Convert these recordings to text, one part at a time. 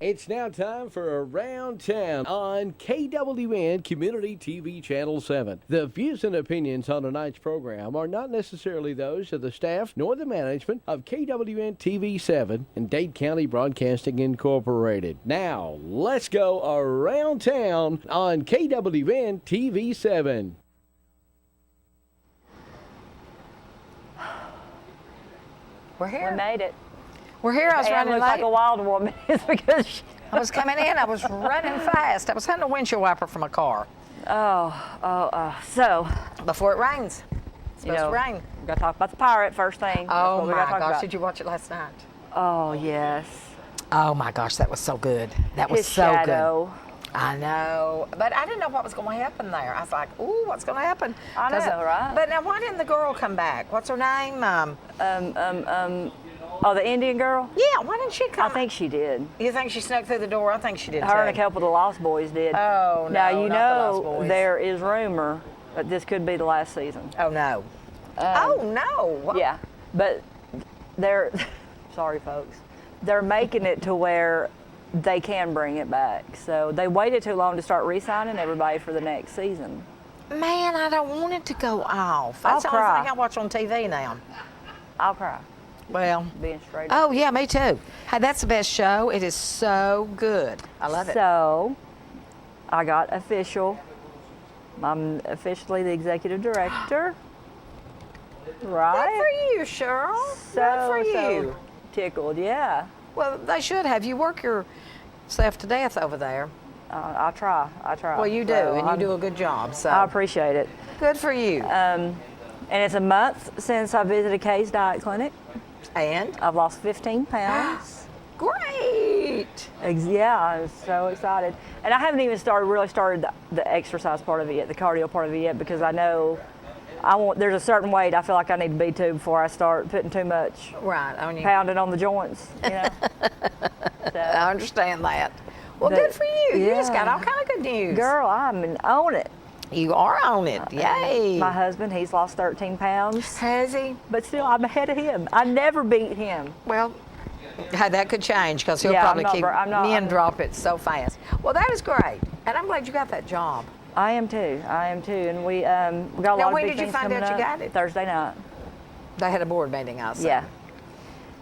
It's now time for Around Town on KWN Community TV Channel 7. The views and opinions on tonight's program are not necessarily those of the staff nor the management of KWN TV 7 and Dade County Broadcasting Incorporated. Now, let's go Around Town on KWN TV 7. We're here. We made it. We're here. I was Ann running looks late. like a wild woman. It's because I was coming in. I was running fast. I was hunting a windshield wiper from a car so before it rains. It's supposed to rain. we got to talk about the pirate first thing. That's Oh what we my gotta talk gosh! about. Did you watch it last night? Oh yes. Oh my gosh, that was so good. That was His so shadow. good. I know, but I didn't know what was going to happen there. I was like, "Ooh, what's going to happen?" I know, right? But now, why didn't the girl come back? What's her name? Oh, the Indian girl. Yeah, why didn't she come? I think she did. You think she snuck through the door? I think she did. Her and a too. couple of the Lost Boys did. Oh, Now no, you not the Lost know Boys. there is rumor that this could be the last season. Oh no. Oh no. Yeah, but they're sorry, folks. They're making it to where they can bring it back. So they waited too long to start re-signing everybody for the next season. Man, I don't want it to go off. I'll That's the only cry. thing I watch on TV now. I'll cry. Well, Being straight. oh yeah, me too. Hey, that's the best show. It is so good. I love it. So I got official. I'm officially the executive director. Right? Good for you, Cheryl. Good for you. So tickled, yeah. Well, they should have. You work yourself to death over there. I try. Well, you do, So and you I'm- do a good job. So I appreciate it. good for you. And it's a month since I visited Kay's Diet Clinic. And I've lost 15 pounds. great. Yeah, I'm so excited. And I haven't even really started the exercise part of it yet, the cardio part of it yet, because I know there's a certain weight I feel like I need to be to before I start putting too much Right. On you. pounding on the joints, you know. So, I understand that. Well, The- good for you. You just got yeah. all kind of good news. girl, I'm on it. You are on it. Yay. My husband, he's lost 13 pounds, Has he? but still I'm ahead of him. I never beat him. Well, hey, that could change because he'll Yeah, I'm probably not keep ver- I'm not- men I'm- drop it so fast. Well, that is great, and I'm glad you got that job. I am too. And we got a Now, lot of when big did you things find coming out you up. got it? Thursday night. They had a board meeting, I said. Yeah.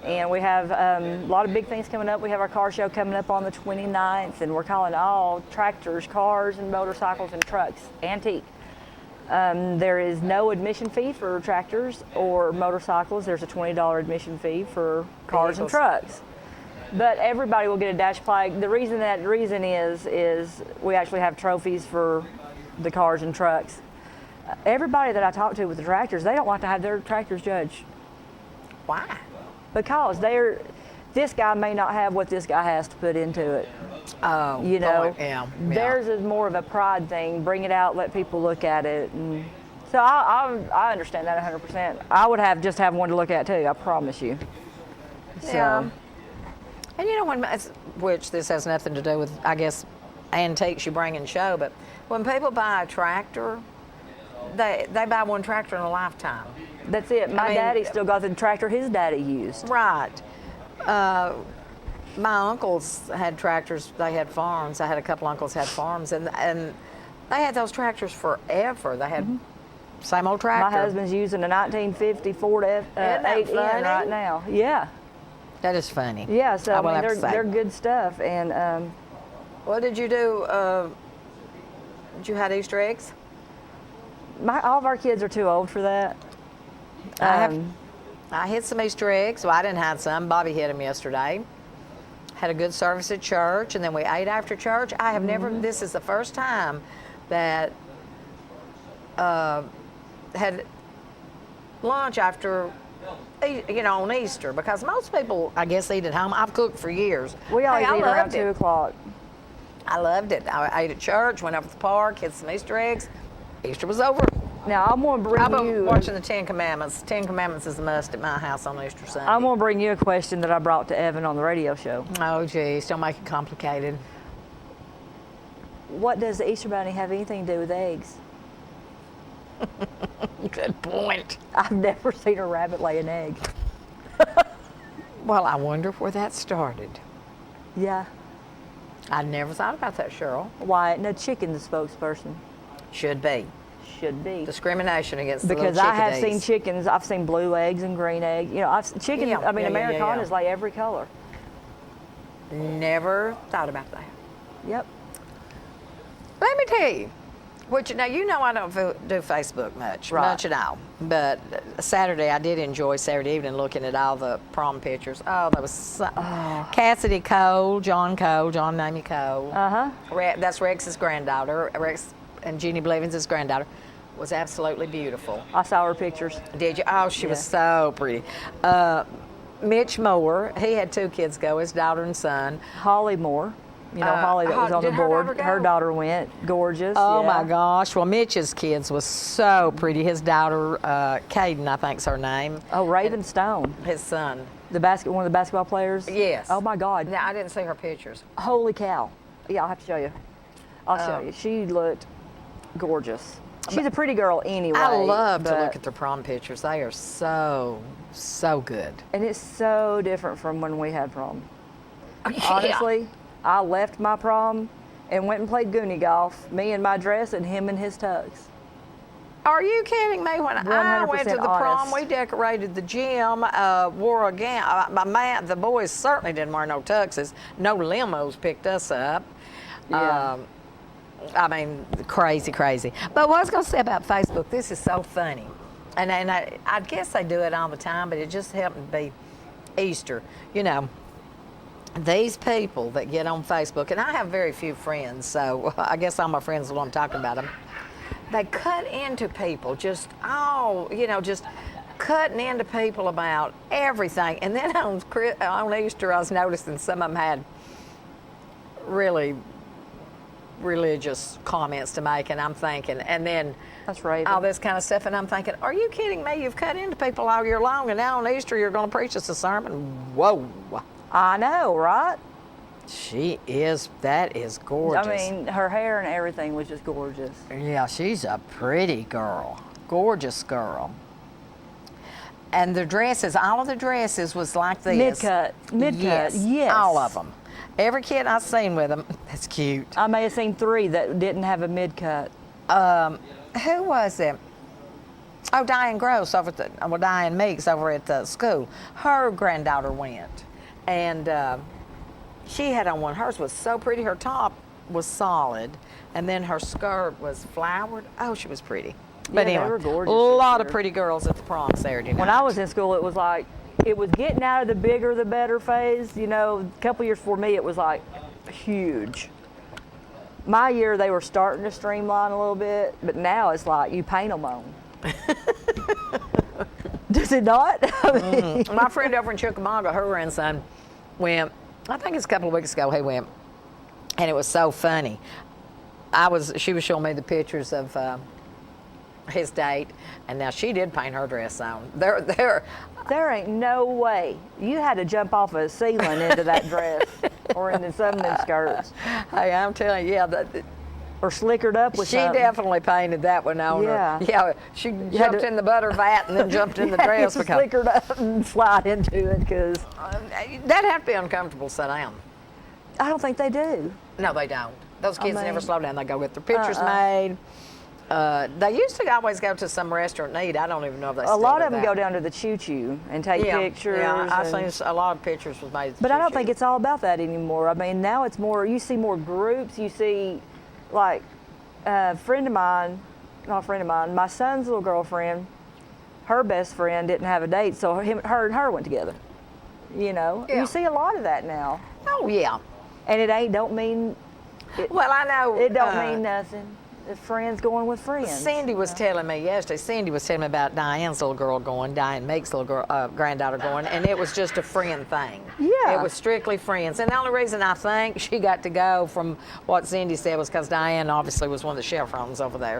And we have a lot of big things coming up. We have our car show coming up on the 29th, and we're calling all tractors, cars, and motorcycles and trucks antique. There is no admission fee for tractors or motorcycles. There's a $20 admission fee for cars and Vehicles. trucks. But everybody will get a dash flag. The reason is we actually have trophies for the cars and trucks. Everybody that I talk to with the tractors, they don't like to have their tractors judged Why? because this guy may not have what this guy has to put into it. Oh, You know, boy, yeah. theirs is more of a pride thing. Bring it out, let people look at it. And so I understand that 100%. I would just have one to look at too, I promise you. So, Yeah. And you know, which this has nothing to do with, I guess, antiques you bring and show, but when people buy a tractor, they buy one tractor in a lifetime. that's it. My mean- daddy still got the tractor his daddy used. Right. My uncles had tractors. They had farms. I had a couple uncles had farms, and they had those tractors forever. They had same old My tractor. husband's using a 1950 Ford that 8N funny? right now. Yeah. That is funny. Yeah, so I I will mean, have to say. they're good stuff. And What did you do? Did you have Easter eggs? all of our kids are too old for that. I hid some Easter eggs. Well, I didn't hide some. Bobby hid them yesterday. Had a good service at church, and then we ate after church. I have never. This is the first time that had lunch after, on Easter, because most people, I guess, eat at home. I've cooked for years. We always Hey, I eat around loved 2 it. o'clock. I loved it. I ate at church, went over to the park, hid some Easter eggs. Easter was over. Now I'm gonna bring I've been you. watching the Ten Commandments. Ten Commandments is a must at my house on Easter Sunday. I'm gonna bring you a question that I brought to Evan on the radio show. Oh, geez, don't make it complicated. What does the Easter Bunny have anything to do with eggs? Good point. I've never seen a rabbit lay an egg. Well, I wonder where that started. Yeah. I never thought about that, Cheryl. Why? No, chicken's the spokesperson. Should be. Should be. Discrimination against the Because little I have chickadees. seen chickens. I've seen blue eggs and green eggs. You know, chicken. Yeah, I mean, yeah, yeah, Americanas yeah. lay every color. Never thought about that. Yep. Let me tell you, which now you know I don't do Facebook much at all. But Saturday I did enjoy Saturday evening looking at all the prom pictures. Oh, that was Cassidy Cole, John Namie Cole. That's Rex's granddaughter. Rex and Jeannie Blevins' granddaughter was absolutely beautiful. I saw her pictures. Did you? Oh, she was so pretty. Mitch Moore, he had 2 kids go, his daughter and son. Holly Moore. You know, Holly that was on the did her board. daughter go? Her daughter went. Gorgeous. Oh yeah. my gosh! Well, Mitch's kids was so pretty. His daughter, Caden, I think's her name. Oh, Raven Stone. His son. One of the basketball players. Yes. Oh my God. Now I didn't see her pictures. Holy cow. Yeah, I'll have to show you. I'll show you. She looked gorgeous. She's a pretty girl anyway. I love to but- look at their prom pictures. They are so good. And it's so different from when we had prom. Yeah. Honestly, I left my prom and went and played goonie golf, me in my dress and him in his tux. Are you kidding me? When I went to the 100% prom, honest. we decorated the gym, wore a gown. The boys certainly didn't wear no tuxes. No limos picked us up. Yeah. I mean, crazy. But what I was going to say about Facebook, this is so funny. And I guess they do it all the time, but it just happened to be Easter. You know, these people that get on Facebook, and I have very few friends, so I guess all my friends will know I'm talking about them. They cut into people, just cutting into people about everything. And then on Easter, I was noticing some of them had really religious comments to make, and I'm thinking, and then That's right. all this kind of stuff, and I'm thinking, are you kidding me? You've cut into people all year long, and now on Easter you're going to preach us a sermon? Whoa. I know, right? That is gorgeous. I mean, her hair and everything was just gorgeous. Yeah, she's a pretty girl. Gorgeous girl. And the dresses, all of the dresses was like this. Mid-cut, yes. All of them. Every kid I've seen with them, that's cute. I may have seen 3 that didn't have a mid-cut. Who was it? Oh, Diane Gross Diane Meeks over at the school. Her granddaughter went, and she had on one. Hers was so pretty. Her top was solid, and then her skirt was flowered. Oh, she was pretty. But Yeah, they anyway, were gorgeous a this lot of year. pretty girls at the prom Saturday night. When I was in school, it was like, it was getting out of the bigger the better phase. You know, a couple years before me, it was like huge. My year, they were starting to streamline a little bit, but now it's like you paint them on. Does it not? I mean, My friend over in Chickamauga, her grandson went, I think it's a couple of weeks ago he went, and it was so funny. She was showing me the pictures of his date, and now she did paint her dress on. there ain't no way. You had to jump off a ceiling into that dress or into some of them skirts. Hey, I'm telling you, Or slickered up with she something. definitely painted that one on Yeah. her. Yeah, she jumped to- in the butter vat and then jumped in the dress. Just slickered up and slide into it because That'd have to be uncomfortable to sit down. I don't think they do. No, they don't. Those kids mean- never slow down. They go get their pictures made. They used to always go to some restaurant and eat. I don't even know if they A still lot do of them that. go down to the Choo Choo and take pictures. Yeah, I've and- seen a lot of pictures was made. at the But I don't Choo-Choo. think it's all about that anymore. I mean, now it's more, you see more groups. You see, like, a friend of mine, not a friend of mine, my son's little girlfriend, her best friend didn't have a date, so her and her went together. You know? Yeah. You see a lot of that now. Oh, yeah. And don't mean, Well, I know. it don't mean nothing. The friends going with friends. Cindy was telling me yesterday. Cindy was telling me about Diane's little girl going, Diane Meek's little girl, granddaughter going, and it was just a friend thing. Yeah. It was strictly friends. And the only reason I think she got to go from what Cindy said was because Diane obviously was one of the chaperones over there,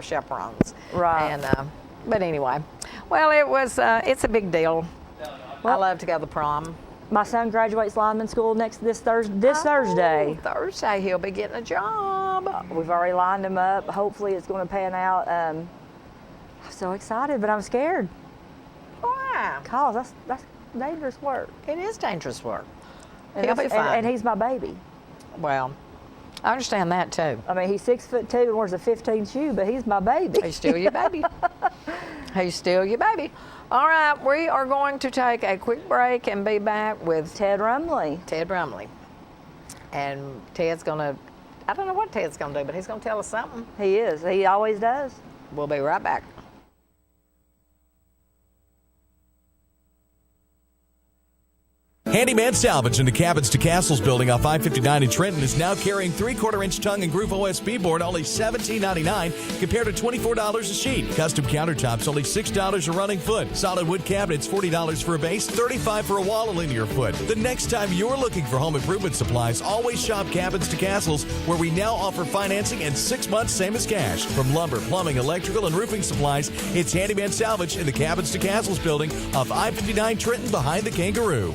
Right. And but anyway, well, it's a big deal. I Well- love to go to the prom. My son graduates lineman school this Thursday. Thursday he'll be getting a job. We've already lined him up. Hopefully it's going to pan out. I'm so excited, but I'm scared. Wow. Cause that's dangerous work. It is dangerous work. And, He'll be fine. and he's my baby. Well, I understand that too. I mean, he's 6'2" and wears a 15 shoe, but he's my baby. He's still your baby. He's still your baby. All right, we are going to take a quick break and be back with Ted Rumley. Ted Rumley. And Ted's gonna, I don't know what Ted's gonna do, but he's gonna tell us something. He is. He always does. We'll be right back. Handyman Salvage in the Cabins to Castles building off I-59 in Trenton is now carrying 3/4-inch tongue and groove OSB board only $17.99 compared to $24 a sheet. Custom countertops only $6 a running foot. Solid wood cabinets $40 for a base, $35 for a wall and linear foot. The next time you're looking for home improvement supplies, always shop Cabins to Castles, where we now offer financing and 6 months same as cash. From lumber, plumbing, electrical, and roofing supplies, it's Handyman Salvage in the Cabins to Castles building off I-59 Trenton behind the Kangaroo.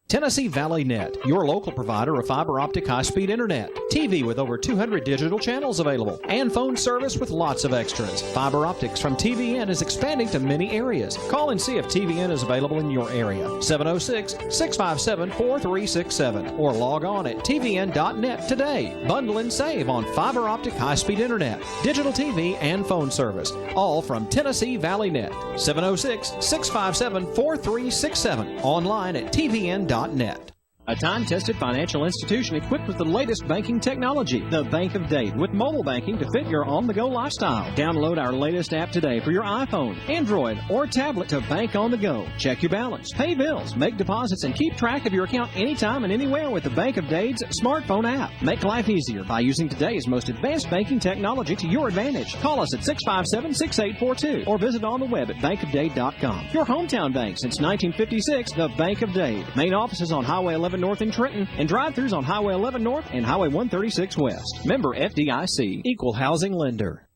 Tennessee Valley Net, your local provider of fiber optic high-speed internet, TV with over 200 digital channels available, and phone service with lots of extras. Fiber optics from TVN is expanding to many areas. Call and see if TVN is available in your area. 706-657-4367 or log on at tvn.net today. Bundle and save on fiber optic high-speed internet, digital TV, and phone service, all from Tennessee Valley Net. 706-657-4367. Online at tvn.net. A time-tested financial institution equipped with the latest banking technology, the Bank of Dade, with mobile banking to fit your on-the-go lifestyle. Download our latest app today for your iPhone, Android, or tablet to bank on the go. Check your balance, pay bills, make deposits, and keep track of your account anytime and anywhere with the Bank of Dade's smartphone app. Make life easier by using today's most advanced banking technology to your advantage. Call us at 657-6842 or visit on the web at bankofdade.com. Your hometown bank since 1956, the Bank of Dade. Main office is on Highway 11 North in Trenton, and drive-thrus on Highway 11 North and Highway 136 West. Member FDIC, Equal Housing Lender.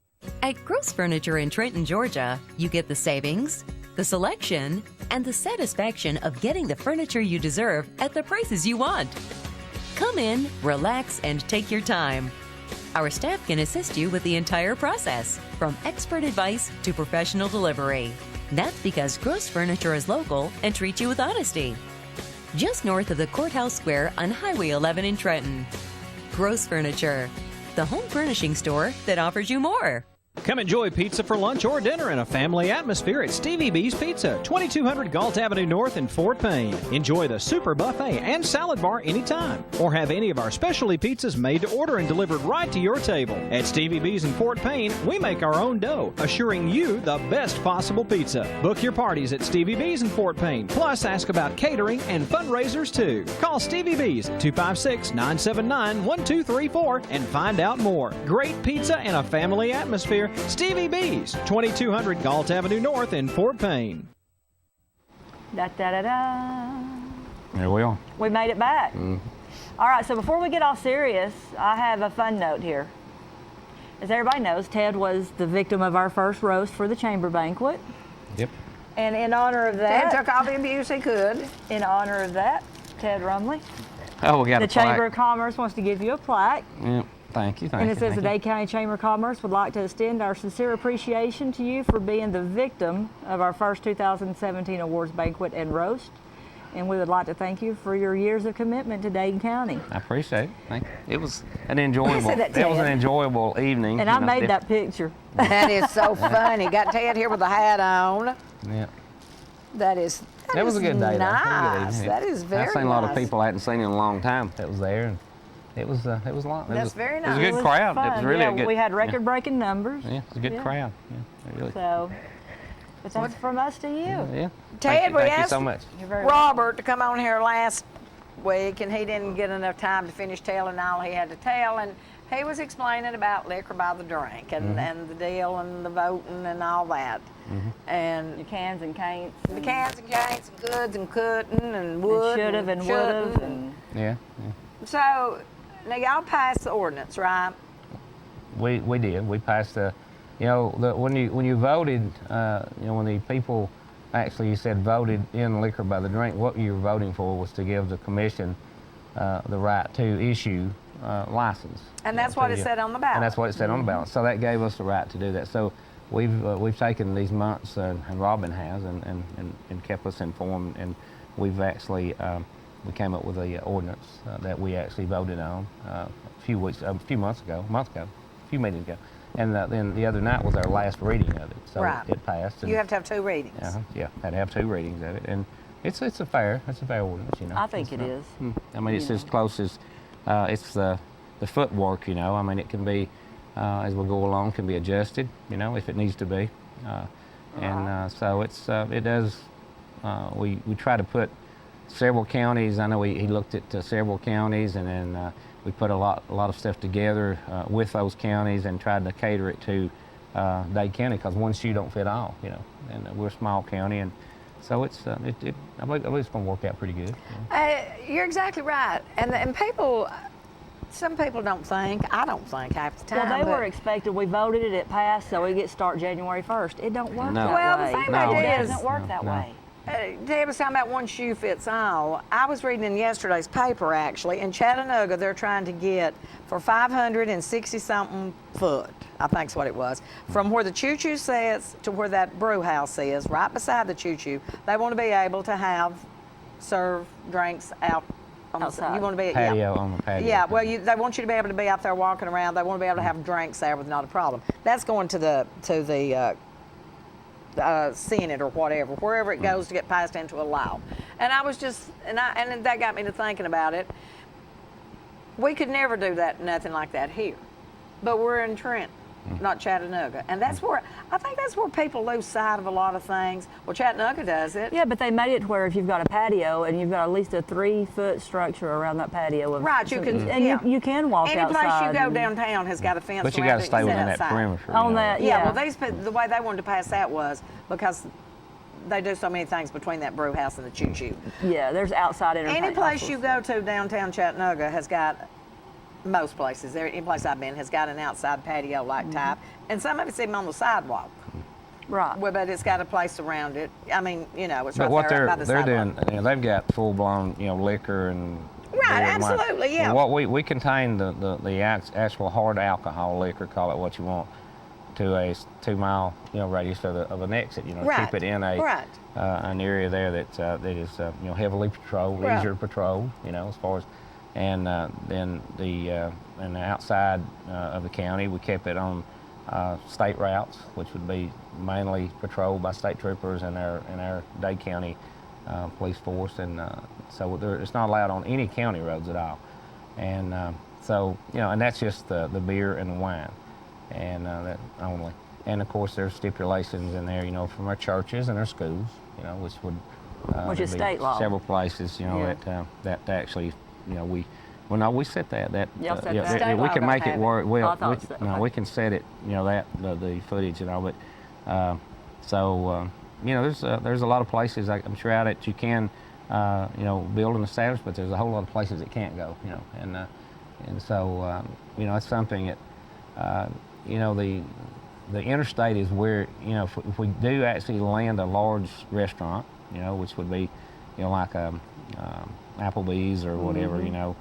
At Gross Furniture in Trenton, Georgia, you get the savings, the selection, and the satisfaction of getting the furniture you deserve at the prices you want. Come in, relax, and take your time. Our staff can assist you with the entire process, from expert advice to professional delivery. That's because Gross Furniture is local and treats you with honesty. Just north of the Courthouse Square on Highway 11 in Trenton. Gross Furniture, the home furnishing store that offers you more. Come enjoy pizza for lunch or dinner in a family atmosphere at Stevie B's Pizza, 2200 Galt Avenue North in Fort Payne. Enjoy the super buffet and salad bar anytime, or have any of our specialty pizzas made to order and delivered right to your table. At Stevie B's in Fort Payne, we make our own dough, assuring you the best possible pizza. Book your parties at Stevie B's in Fort Payne, plus ask about catering and fundraisers too. Call Stevie B's at 256-979-1234 and find out more. Great pizza in a family atmosphere. Stevie B's, 2200 Galt Avenue North in Fort Payne. Da da da da. There we are. We made it back. All right, so before we get all serious, I have a fun note here. As everybody knows, Ted was the victim of our first roast for the chamber banquet. Yep. And in honor of Ted that, took all the abuse he could. in honor of that, Ted Rumley, Oh, we got the a plaque. Chamber of Commerce wants to give you a plaque. Yep. Thank you. Thank And you. it says thank the you. Dade County Chamber of Commerce would like to extend our sincere appreciation to you for being the victim of our first 2017 awards banquet and roast. And we would like to thank you for your years of commitment to Dade County. I appreciate it. Thank you. It was an enjoyable. that, It was an Ted. enjoyable evening. And you I know, made that picture. That is so funny. Got Ted here with a hat on. Yeah. That is That was a good day. though. It was a good nice. evening. That is very I've seen a lot of nice. people I hadn't seen in a long time that was there, and it was a lot. It That's was, very It was a nice. good It was crowd. It fun. was really yeah, a good. we had record-breaking numbers. Yeah, it was a good Yeah. crowd. Yeah, it really. So, but that's from us to you. Yeah. Ted, we thank you asked so much. You're very Robert to come on here last week, and he didn't get enough time to finish telling all he had to tell. And he was explaining about liquor by the drink and, and the deal and the voting and all that. And Your cans and canes. the cans and canes and goods and couldn't and would Should have and would have. shouldn't. And Yeah. So, now y'all passed the ordinance, right? We did. We passed the, when you voted, when the people actually, you said voted in liquor by the drink, what you were voting for was to give the commission the right to issue license. And that's to what it you. said on the ballot. And that's what it said on the ballot. So that gave us the right to do that. So we've taken these months, and Robin has, and kept us informed, and we've actually we came up with a ordinance that we actually voted on a few months ago, a few meetings ago. And then the other night was our last reading of it, so Right. it passed. And, You have to have 2 readings. yeah, had to have 2 readings of it, and it's a fair ordinance, you know. I think It's it not- is. I mean, it's as close as it's the footwork, you know. I mean, it can be as we go along, can be adjusted, you know, if it needs to be, and so it does. We try to put several counties. I know he looked at several counties, and then we put a lot of stuff together with those counties and tried to cater it to Dade County, because one shoe don't fit all, you know, and we're a small county, and so it's I believe it's going to work out pretty good. You're exactly right. And people, some people don't think, I don't think half the time. Well, they but- were expecting, we voted it, it passed, so it gets start January 1st. It don't work No. that Well, the way. thing No. about It it is, doesn't work that No. way. Deb was talking about one shoe fits all. I was reading in yesterday's paper, actually, in Chattanooga, they're trying to get for 560-something foot, I think's what it was, from where the choo-choo sits to where that brew house is, right beside the choo-choo. They want to be able to serve drinks out on Outside. You want to be Patio on the patio. Yeah, well, they want you to be able to be out there walking around. They want to be able to have drinks there with not a problem. That's going to the Senate or whatever, wherever it goes to get passed into a law. And I was just, and that got me to thinking about it. We could never do nothing like that here, but we're in Trenton, not Chattanooga, and that's where I think that's where people lose sight of a lot of things. Well, Chattanooga does it. Yeah, but they made it to where if you've got a patio and you've got at least a 3-foot structure around that patio. Right, you can, and yeah. you can walk Any outside. place you go and- downtown has got a fence But you around got it. to stay sit within that outside. perimeter. On you know. that, Yeah, yeah. well, the way they wanted to pass that was because they do so many things between that brew house and the choo-choo. Yeah, there's outside entertainment. Any place you go to downtown Chattanooga has got, most places, any place I've been has got an outside patio-like type, and some of it's even on the sidewalk. Right. Well, but it's got a place around it. I mean, you know, it's But right what there by the they're sidewalk. doing, you know, they've got full blown, you know, liquor and Right, beer and wine. absolutely, yeah. And what we contain the actual hard alcohol liquor, call it what you want, to a 2-mile, you know, radius of an exit. You know, Right, keep it in an area there that is you know, heavily patrolled, Right. easier to patrol. You know, as far as and then the outside of the county, we kept it on state routes, which would be mainly patrolled by state troopers and our Dade County police force, and so it's not allowed on any county roads at all. And so, you know, and that's just the beer and the wine, and that only. And of course, there's stipulations in there, you know, from our churches and our schools, you know, which would Which is there'd be state law. Several places, you know, Yeah. that actually, you know, we set that. Y'all set yeah, that? State we law can don't make it have it. work. Oh, I Well, thought so. no, Okay. we can set it, you know, that the footage and all, but you know, there's a lot of places I'm sure out that you can, you know, build and establish, but there's a whole lot of places that can't go, you know, and so you know, it's something that you know, the interstate is where, you know, if we do actually land a large restaurant, you know, which would be, you know, like Applebee's or whatever, you know,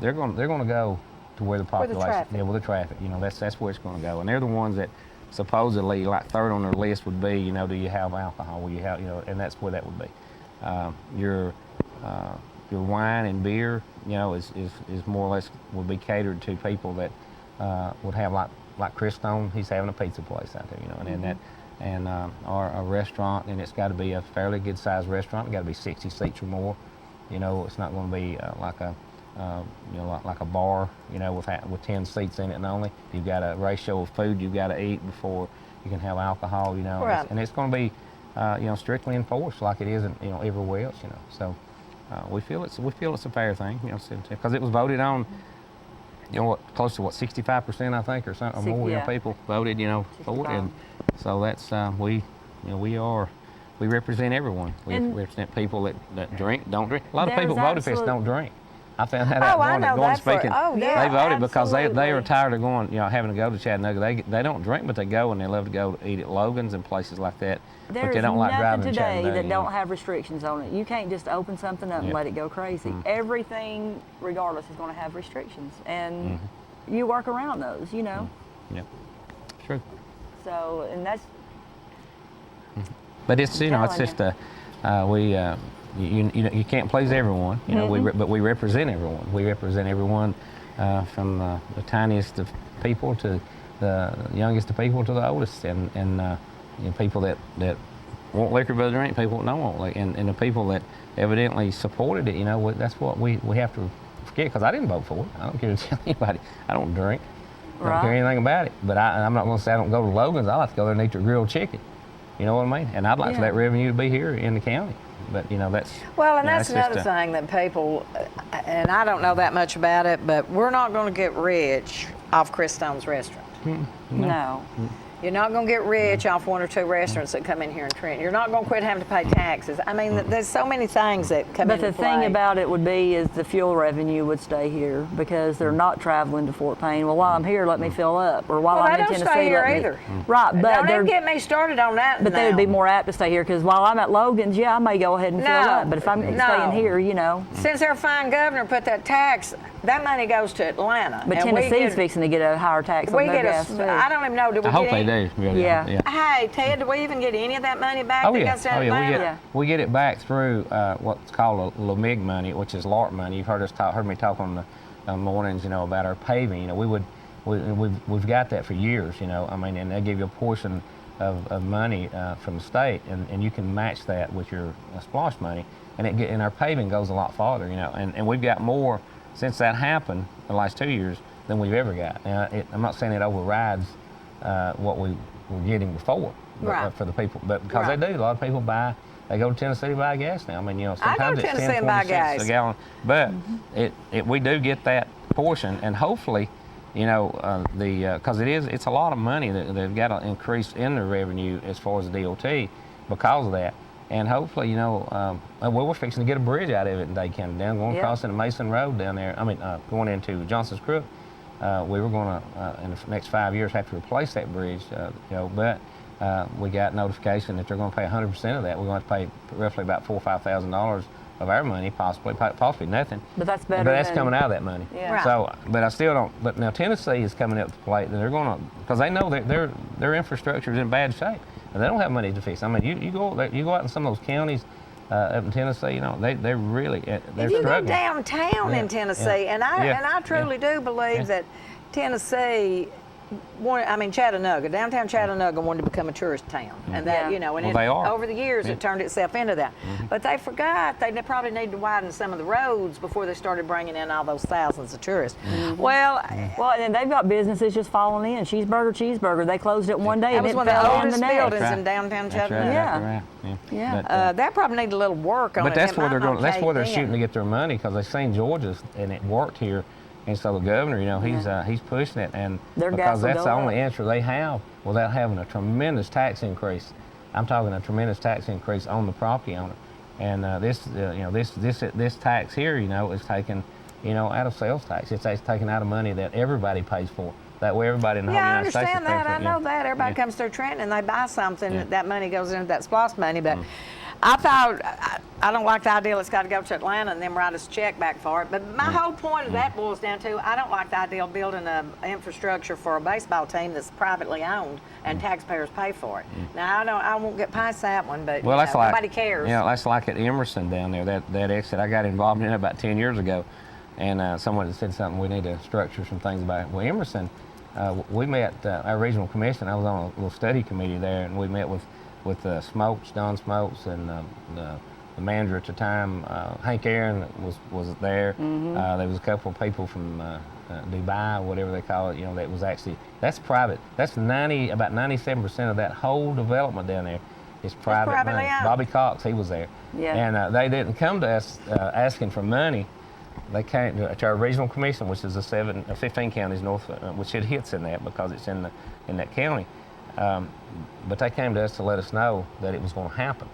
they're going to go to where the population, traffic. yeah, with the traffic, you know, that's where it's going to go, and they're the ones that supposedly, like, third on their list would be, you know, do you have alcohol? Will you have, you know, and that's where that would be. Your wine and beer, you know, is more or less would be catered to people that would have like Chris Stone, he's having a pizza place out there, you know, and that, and or a restaurant, and it's got to be a fairly good sized restaurant. It's got to be 60 seats or more. You know, it's not going to be like a you know, like a bar, you know, with 10 seats in it and only. You've got a ratio of food you've got to eat before you can have alcohol, you know, Right. and it's going to be you know, strictly enforced like it is, you know, everywhere else, you know. So we feel it's a fair thing, you know, because it was voted on. You know what, close to 65%, I think, or something, or more. You know, Yeah. people voted, you know, for it, 65. and so that's we represent everyone. We And- represent people that drink, don't drink. A lot of There's people voted for us absolute- don't drink. I found that Oh, out I going know going that for- speaking. oh, yeah, They voted because they absolutely. are tired of going, you know, having to go to Chattanooga. They don't drink, but they go, and they love to go eat at Logan's and places like that. But There's they don't like nothing driving to today Chattanooga. that you know. don't have restrictions on it. You can't just open something up and Yeah. let it go crazy. Everything, regardless, is going to have restrictions, and Mm-hmm. you work around those, you know. Yeah, true. So, and that's But it's, you know, it's telling just we you can't please everyone. You know, but we represent everyone. We represent everyone from the tiniest of people to the youngest of people to the oldest, and people that want liquor by the drink, people that don't want liquor, and the people that evidently supported it. You know, that's what we have to forget, because I didn't vote for it. I don't care to tell anybody. I don't drink. I don't care anything about it. But I'm not going to say I don't go to Logan's. I like to go there and eat their grilled chicken. You know what I mean? And I'd like for that revenue to be here in the county. But, that's... Well, and that's another thing that people, and I don't know that much about it, but we're not going to get rich off Chris Stone's restaurant. No. You're not going to get rich off one or two restaurants that come in here in Trenton. You're not going to quit having to pay taxes. I mean, there's so many things that come into play. But the thing about it would be is the fuel revenue would stay here, because they're not traveling to Fort Payne. Well, while I'm here, let me fill up. Or while I'm in Tennessee, stay here let me... either. Right, but don't even get me started on that. But they would be more apt to stay here, because while I'm at Logan's, I may go ahead and fill up. But if I'm staying here, Since our fine governor put that tax, that money goes to Atlanta. But Tennessee's fixing to get a higher tax on their gas, too. I don't even know. I hope they do. Yeah. Hey, Ted, do we even get any of that money back? Oh yeah, we get it back through what's called a LMIG money, which is LARP money. You've heard me talk on the mornings, about our paving. We've got that for years. I mean, and they give you a portion of money from the state, and you can match that with your SPLOST money, and our paving goes a lot farther. And we've got more since that happened the last 2 years than we've ever got. Now, I'm not saying it overrides what we were getting before, for the people, but because they do, a lot of people they go to Tennessee to buy gas now. I mean, sometimes it's 10, 20 cents a gallon, but we do get that portion, and hopefully, because it's a lot of money that they've got to increase in their revenue as far as the DOT because of that. And hopefully, we're fixing to get a bridge out of it in Dade County, going across into Mason Road down there. I mean, going into Johnson's Crook. We were going to, in the next 5 years, have to replace that bridge, but we got notification that they're going to pay 100% of that. We're going to pay roughly about $4,000 or $5,000 of our money, possibly nothing. But that's better. But that's coming out of that money. Yeah. So, but I still don't. But now Tennessee is coming up to the plate, and they're going to, because they know that their infrastructure is in bad shape, and they don't have money to fix. I mean, you go out in some of those counties. Up in Tennessee, they're really they're if you struggling. go downtown in Tennessee, and I truly do believe that Tennessee, Chattanooga, downtown Chattanooga wanted to become a tourist town, and that and they are. Over the years it turned itself into that. But they forgot they probably need to widen some of the roads before they started bringing in all those thousands of tourists. Well, and they've got businesses just falling in. Cheeseburger. They closed it one day, that and was it one of the fell in oldest the next. buildings in downtown Chattanooga. Yeah. But, that probably needed a little work on it. But that's where they're going. That's where they're shooting to get their money, because they've seen Georgia's and it worked here, and so the governor, he's pushing it, and because that's the only answer they have without having a tremendous tax increase. I'm talking a tremendous tax increase on the property owner, and this tax here, is taken, out of sales tax. It's taken out of money that everybody pays for. That way, everybody in the whole United States. Yeah, I understand that. I know that. Everybody comes through Trenton and they buy something. That money goes into that SPLOST money. But I thought I don't like the idea it's got to go to Atlanta and then write us a check back for it. But my whole point of that boils down to I don't like the idea of building an infrastructure for a baseball team that's privately owned and taxpayers pay for it. Now I won't get past that one, but nobody cares. That's like at Emerson down there. That exit I got involved in about 10 years ago, and someone said something. We need to structure some things about it. Well, Emerson. We met our regional commission. I was on a little study committee there, and we met with Smokes, Don Smokes, and the manager at the time, Hank Aaron, was there. There was a couple of people from Dubai, whatever they call it. That was actually that's private. That's about 97% of that whole development down there is private money. Bobby Cox, he was there, and they didn't come to us asking for money. They came to our regional commission, which is 15 counties north, which it hits in that because it's in that county. But they came to us to let us know that it was going to happen.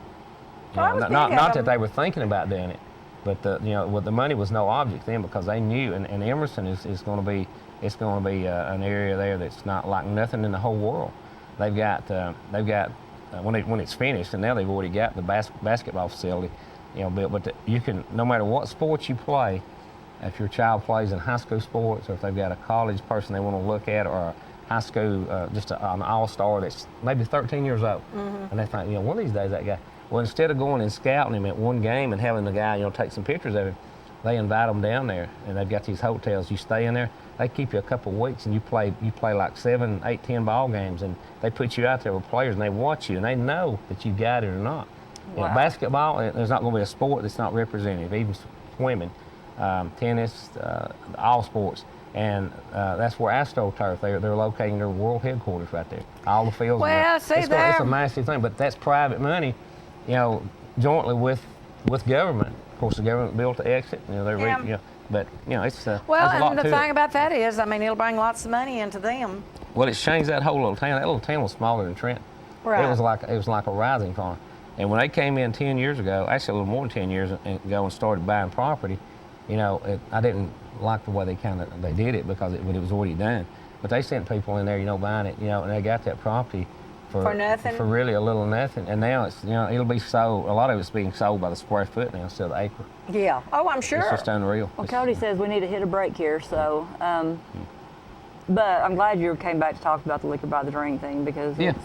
Not that they were thinking about doing it, but the money was no object then, because they knew. And Emerson is going to be an area there that's not like nothing in the whole world. They've got when it's finished, and now they've already got the basketball facility. Built, but you can, no matter what sport you play, if your child plays in high school sports, or if they've got a college person they want to look at, or a high school, just an all-star that's maybe 13 years old, and they think, one of these days that guy, Well, instead of going and scouting him at one game and having the guy, take some pictures of him, they invite them down there, and they've got these hotels. You stay in there. They keep you a couple of weeks, and you play like 7, 8, 10 ball games, and they put you out there with players, and they watch you, and they know that you got it or not. Wow. Basketball, there's not going to be a sport that's not representative, even swimming, tennis, all sports. And that's where AstroTurf, they're locating their world headquarters right there. All the fields. Well, see it's a massive thing, but that's private money, jointly with government. Of course, the government built the exit. But it's well, there's a lot and the to thing it. about that is, it'll bring lots of money into them. Well, it's changed that whole little town. That little town was smaller than Trenton. Right. It was like a rising farm. And when they came in 10 years ago, actually a little more than 10 years ago, and started buying property, I didn't like the way they did it because it was already done. But they sent people in there, buying it, and they got that property for nothing. For really a little nothing. And now it's, it'll be sold. A lot of it's being sold by the square foot now instead of the acre. Yeah. Oh, I'm sure. It's just unreal. Well, Cody says we need to hit a break here, so. But I'm glad you came back to talk about the liquor by the drink thing because it's.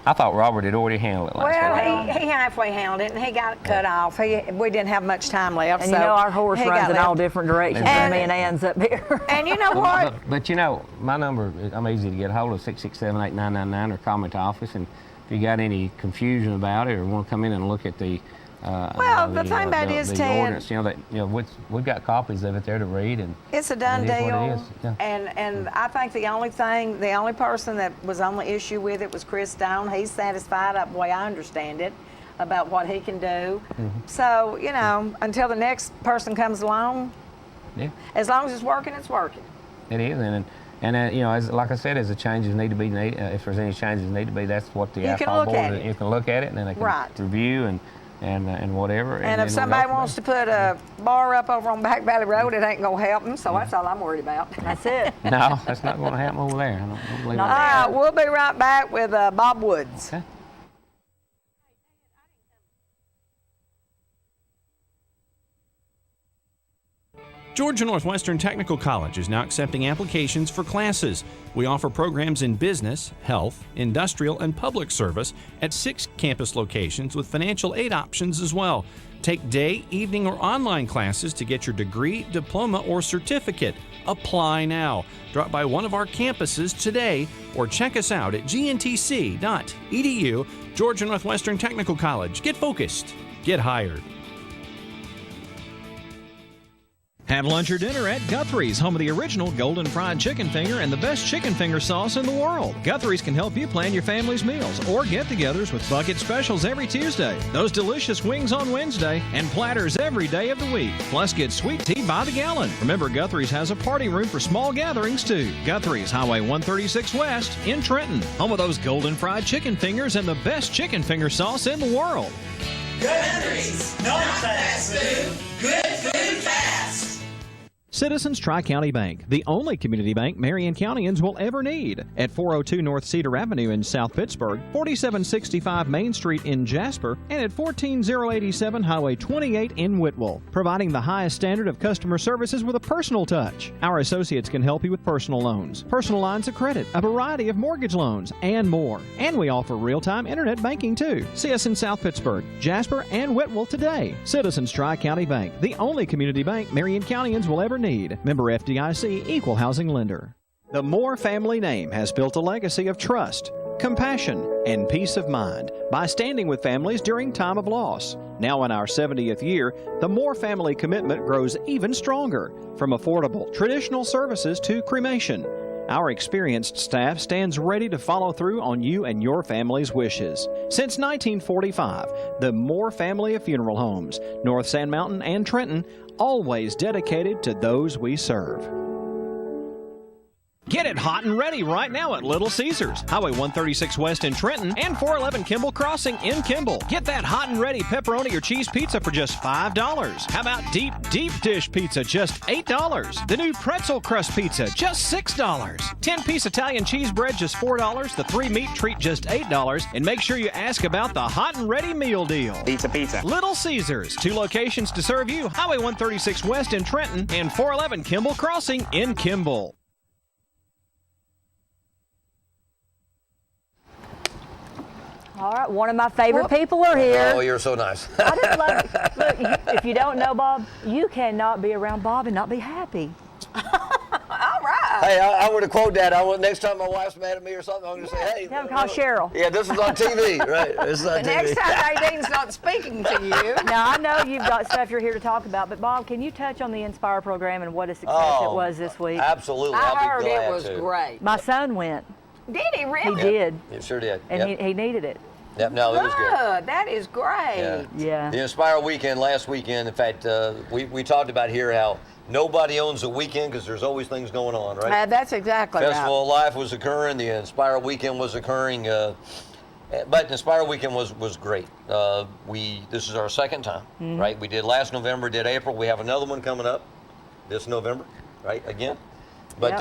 I thought Robert had already handled it last week. Well, he halfway handled it, and he got cut off. We didn't have much time left. And so our horse he runs got in all left. different directions than me and Ann's up here. And you know what? But my number, I'm easy to get a hold of, 667-8999, or call me at the office. And if you got any confusion about it or want to come in and look at the the thing about it is, Ted, ordinance, we've got copies of it there to read, and it's a done it is deal. what it is. Yeah. And I think the only person that was on the issue with it was Chris Stone. He's satisfied, the way I understand it, about what he can do. Mm-hmm. So until the next person comes along, as long as it's working, it's working. It is, and as like I said, as the changes need to be made, if there's any changes need to be, that's what the AFL board. You can look at it, and then they can review and whatever. And if somebody wants to put a bar up over on Back Valley Road, it ain't gonna help them. So that's all I'm worried about. That's it. No, that's not going to happen over there. I don't believe All right, we'll be right back with Bob Woods. Okay. Georgia Northwestern Technical College is now accepting applications for classes. We offer programs in business, health, industrial, and public service at 6 campus locations with financial aid options as well. Take day, evening, or online classes to get your degree, diploma, or certificate. Apply now. Drop by one of our campuses today or check us out at gntc.edu. Georgia Northwestern Technical College. Get focused. Get hired. Have lunch or dinner at Guthrie's, home of the original golden fried chicken finger and the best chicken finger sauce in the world. Guthrie's can help you plan your family's meals or get-togethers with bucket specials every Tuesday, those delicious wings on Wednesday, and platters every day of the week. Plus, get sweet tea by the gallon. Remember, Guthrie's has a party room for small gatherings, too. Guthrie's, Highway 136 West in Trenton, home of those golden fried chicken fingers and the best chicken finger sauce in the world. Guthrie's, not fast food, good food fast. Citizens Tri-County Bank, the only community bank Marion Countyans will ever need. At 402 North Cedar Avenue in South Pittsburgh, 4765 Main Street in Jasper, and at 14087 Highway 28 in Whitwell. Providing the highest standard of customer services with a personal touch. Our associates can help you with personal loans, personal lines of credit, a variety of mortgage loans, and more. And we offer real-time internet banking too. See us in South Pittsburgh, Jasper, and Whitwell today. Citizens Tri-County Bank, the only community bank Marion Countyans will ever need. Member FDIC, Equal Housing Lender. The Moore family name has built a legacy of trust, compassion, and peace of mind by standing with families during time of loss. Now in our 70th year, the Moore family commitment grows even stronger, from affordable, traditional services to cremation. Our experienced staff stands ready to follow through on you and your family's wishes. Since 1945, the Moore family of funeral homes, North Sand Mountain and Trenton, always dedicated to those we serve. Get it hot and ready right now at Little Caesars, Highway 136 West in Trenton and 411 Kimball Crossing in Kimball. Get that hot and ready pepperoni or cheese pizza for just $5. How about deep dish pizza, just $8? The new pretzel crust pizza, just $6. 10-piece Italian cheese bread, just $4. The 3-meat treat, just $8. And make sure you ask about the hot and ready meal deal. Pizza. Little Caesars, 2 locations to serve you, Highway 136 West in Trenton and 411 Kimball Crossing in Kimball. All right, one of my favorite people are here. Oh, you're so nice. I just love it. Look, if you don't know Bob, you cannot be around Bob and not be happy. All right. Hey, I want to quote that. Next time my wife's mad at me or something, I'm going to say, hey. Have him call Cheryl. Yeah, this is on TV, right? This is on TV. Next time Nadine's not speaking to you. Now, I know you've got stuff you're here to talk about, but Bob, can you touch on the Inspire program and what a success it was this week? Absolutely. I I'll be heard glad it was to. great. My son went. Did he really? He did. It sure did. And Yep. he needed it. Yep, no, it was good. Good. That is great. Yeah. The Inspire Weekend last weekend, in fact, we talked about here how nobody owns a weekend because there's always things going on, right? That's exactly Festival of Life was occurring, the Inspire Weekend was occurring, but the Inspire Weekend was great. This is our second time, right? We did last November, did April. We have another one coming up this November, right? Again, but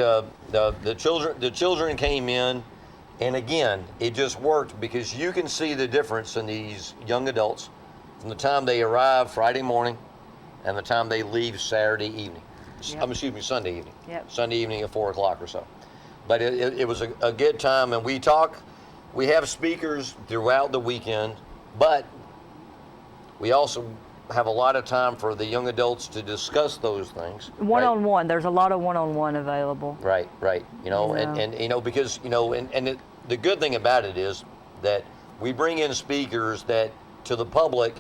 the children came in. And again, it just worked because you can see the difference in these young adults from the time they arrive Friday morning and the time they leave Saturday evening. Sunday evening. Yep. Sunday evening at 4 o'clock or so. But it was a good time, and we have speakers throughout the weekend, but we also have a lot of time for the young adults to discuss those things. One-on-one. There's a lot of one-on-one available. Right. You know, and you know, because, you know, the good thing about it is that we bring in speakers that to the public,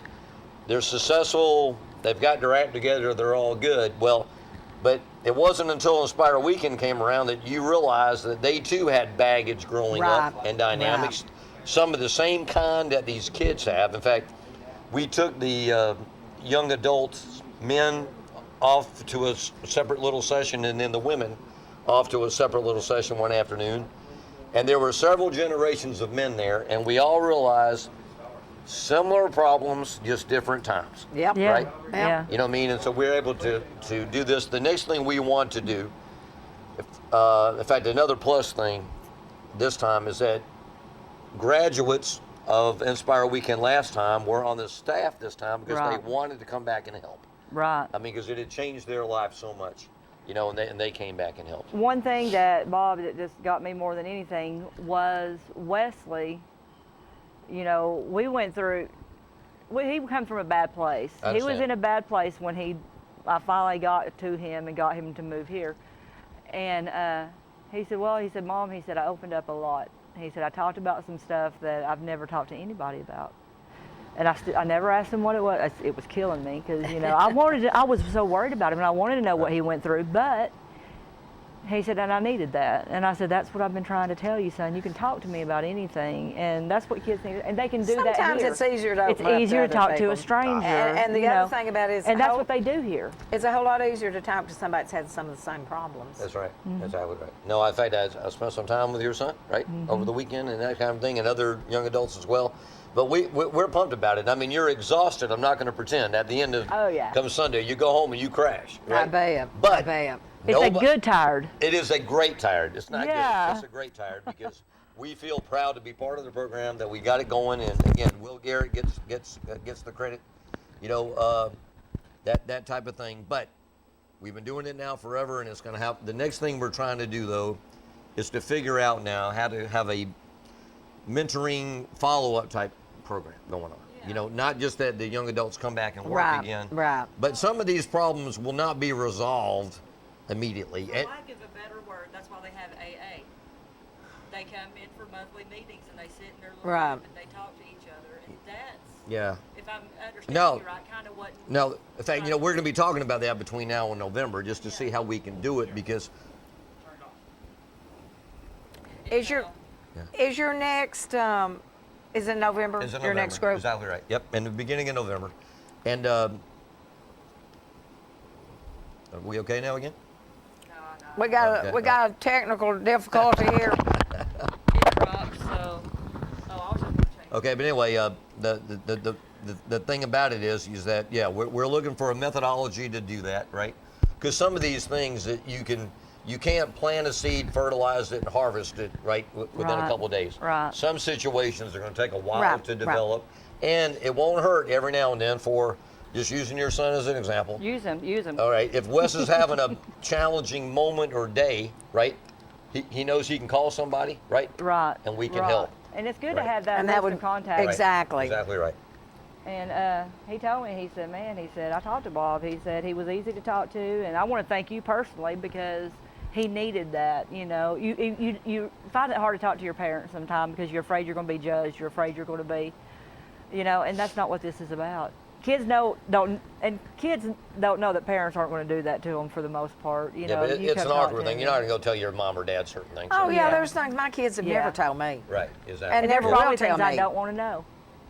they're successful, they've got their act together, they're all good. Well, but it wasn't until Inspire Weekend came around that you realized that they too had baggage growing up and dynamics, some of the same kind that these kids have. In fact, we took the young adults, men, off to a separate little session, and then the women off to a separate little session one afternoon. And there were several generations of men there, and we all realized similar problems, just different times. Yep. Yeah. Right? Yeah. You know what I mean? And so we're able to do this. The next thing we want to do, in fact, another plus thing this time is that graduates of Inspire Weekend last time were on the staff this time because they wanted to come back and help. Right. I mean, because it had changed their life so much, you know, and they came back and helped. One thing that, Bob, that just got me more than anything was Wesley. You know, we went through, he come from a bad place. He was in a bad place when I finally got to him and got him to move here. And he said, Mom, he said, I opened up a lot. He said, I talked about some stuff that I've never talked to anybody about. And I never asked him what it was. It was killing me because, you know, I was so worried about him and I wanted to know what he went through, but he said, and I needed that. And I said, that's what I've been trying to tell you, son. You can talk to me about anything, and that's what kids need. And they can do that Sometimes here. it's easier to open up It's easier to talk people. to a stranger. And the other thing about it is, and that's what they do here. It's a whole lot easier to talk to somebody that's had some of the same problems. That's right. That's exactly right. No, in fact, I spent some time with your son, right, over the weekend and that kind of thing, and other young adults as well. But we're pumped about it. I mean, you're exhausted. I'm not going to pretend. At the end of come Sunday, you go home and you crash. Right? I bet. But I bet. It's a good tired. It is a great tired. It's not Yeah. good. It's a great tired because we feel proud to be part of the program, that we got it going. And again, Will Garrett gets the credit, you know, that type of thing. But we've been doing it now forever, and it's going to happen. The next thing we're trying to do, though, is to figure out now how to have a mentoring follow-up type program going on. You know, not just that the young adults come back and work again. Right. But some of these problems will not be resolved immediately. For lack of a better word, that's why they have AA. They come in for monthly meetings and they sit in their little room and they talk to each other, and that's if I'm understanding you right, kind of what. No, in fact, you know, we're going to be talking about that between now and November, just to see how we can do it, because is your next is it November? Is it your November? next group? Exactly right. Yep, in the beginning of November. And are we okay now again? We got a technical difficulty here. Okay, but anyway, the thing about it is that we're looking for a methodology to do that, right? Because some of these things that you can't plant a seed, fertilize it, and harvest it within a couple of days. Right. Some situations are going to take a while to develop, and it won't hurt every now and then for. Just using your son as an example. Use him. All right. If Wes is having a challenging moment or day, right, he knows he can call somebody, right? Right. And we can right. help. And it's good to Right. have that And that list of contacts. exactly. Exactly right. And he told me, he said, man, he said, I talked to Bob. He said he was easy to talk to, and I want to thank you personally because he needed that. You know, you find it hard to talk to your parents sometimes because you're afraid you're going to be judged. You're afraid you're going to be, you know, and that's not what this is about. Kids kids don't know that parents aren't going to do that to them for the most part. You know, but it's an awkward thing. You're not going to go tell your mom or dad certain things. Oh yeah, there's things my kids have never told me. Right, exactly. And never Probably will tell things me. I don't want to know.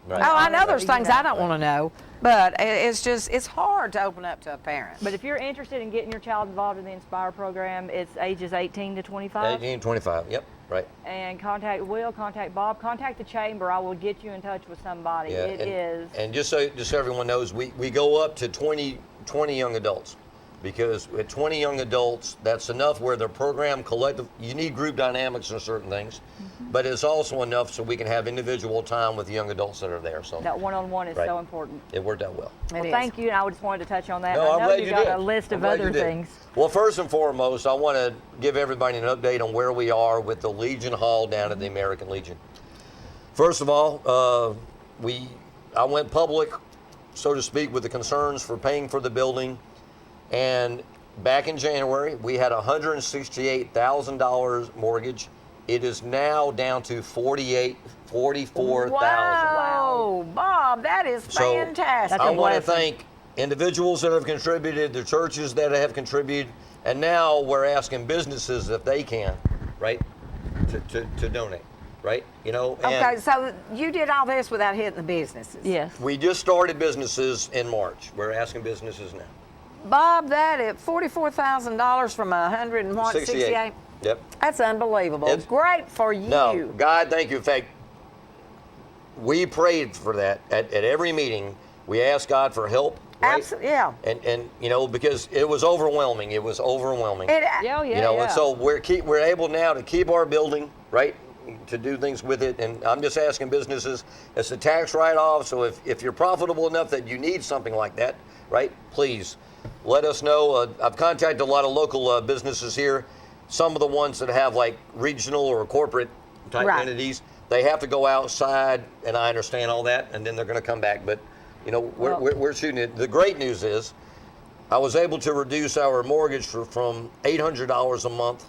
Right. Oh, I know there's things I don't want to know, but it's hard to open up to a parent. But if you're interested in getting your child involved in the Inspire program, it's ages 18 to 25. 18, 25, yep, right. And contact Will, contact Bob, contact the chamber. I will get you in touch with somebody. Yeah, and just so everyone knows, we go up to 20 young adults, because at 20 young adults, that's enough where the program collective, you need group dynamics and certain things, but it's also enough so we can have individual time with the young adults that are there. So that one-on-one is so important. It worked out well. Well, thank you, and I just wanted to touch on that. No, I I'm know glad you you got did. a list I'm of glad you other did. things. Well, first and foremost, I want to give everybody an update on where we are with the Legion Hall down at the American Legion. First of all, I went public, so to speak, with the concerns for paying for the building, and back in January, we had $168,000 mortgage. It is now down to $44,000. Wow, Bob, that is fantastic. I want to thank individuals that have contributed, the churches that have contributed, and now we're asking businesses if they can, right, to donate, right? You know. Okay, so you did all this without hitting the businesses. Yes. We just started businesses in March. We're asking businesses now. Bob, that at $44,000 from 168. Yep. That's unbelievable. It's great for you. No, God, thank you. In fact, we prayed for that at every meeting. We asked God for help. Right? Absolutely, yeah. And you know, because it was overwhelming. It was overwhelming. And so we're able now to keep our building, right, to do things with it. And I'm just asking businesses, it's a tax write-off. So if you're profitable enough that you need something like that, right, please let us know. I've contacted a lot of local businesses here. Some of the ones that have like regional or corporate type entities, they have to go outside, and I understand all that, and then they're going to come back. But you know, we're shooting it. The great news is, I was able to reduce our mortgage from $800 a month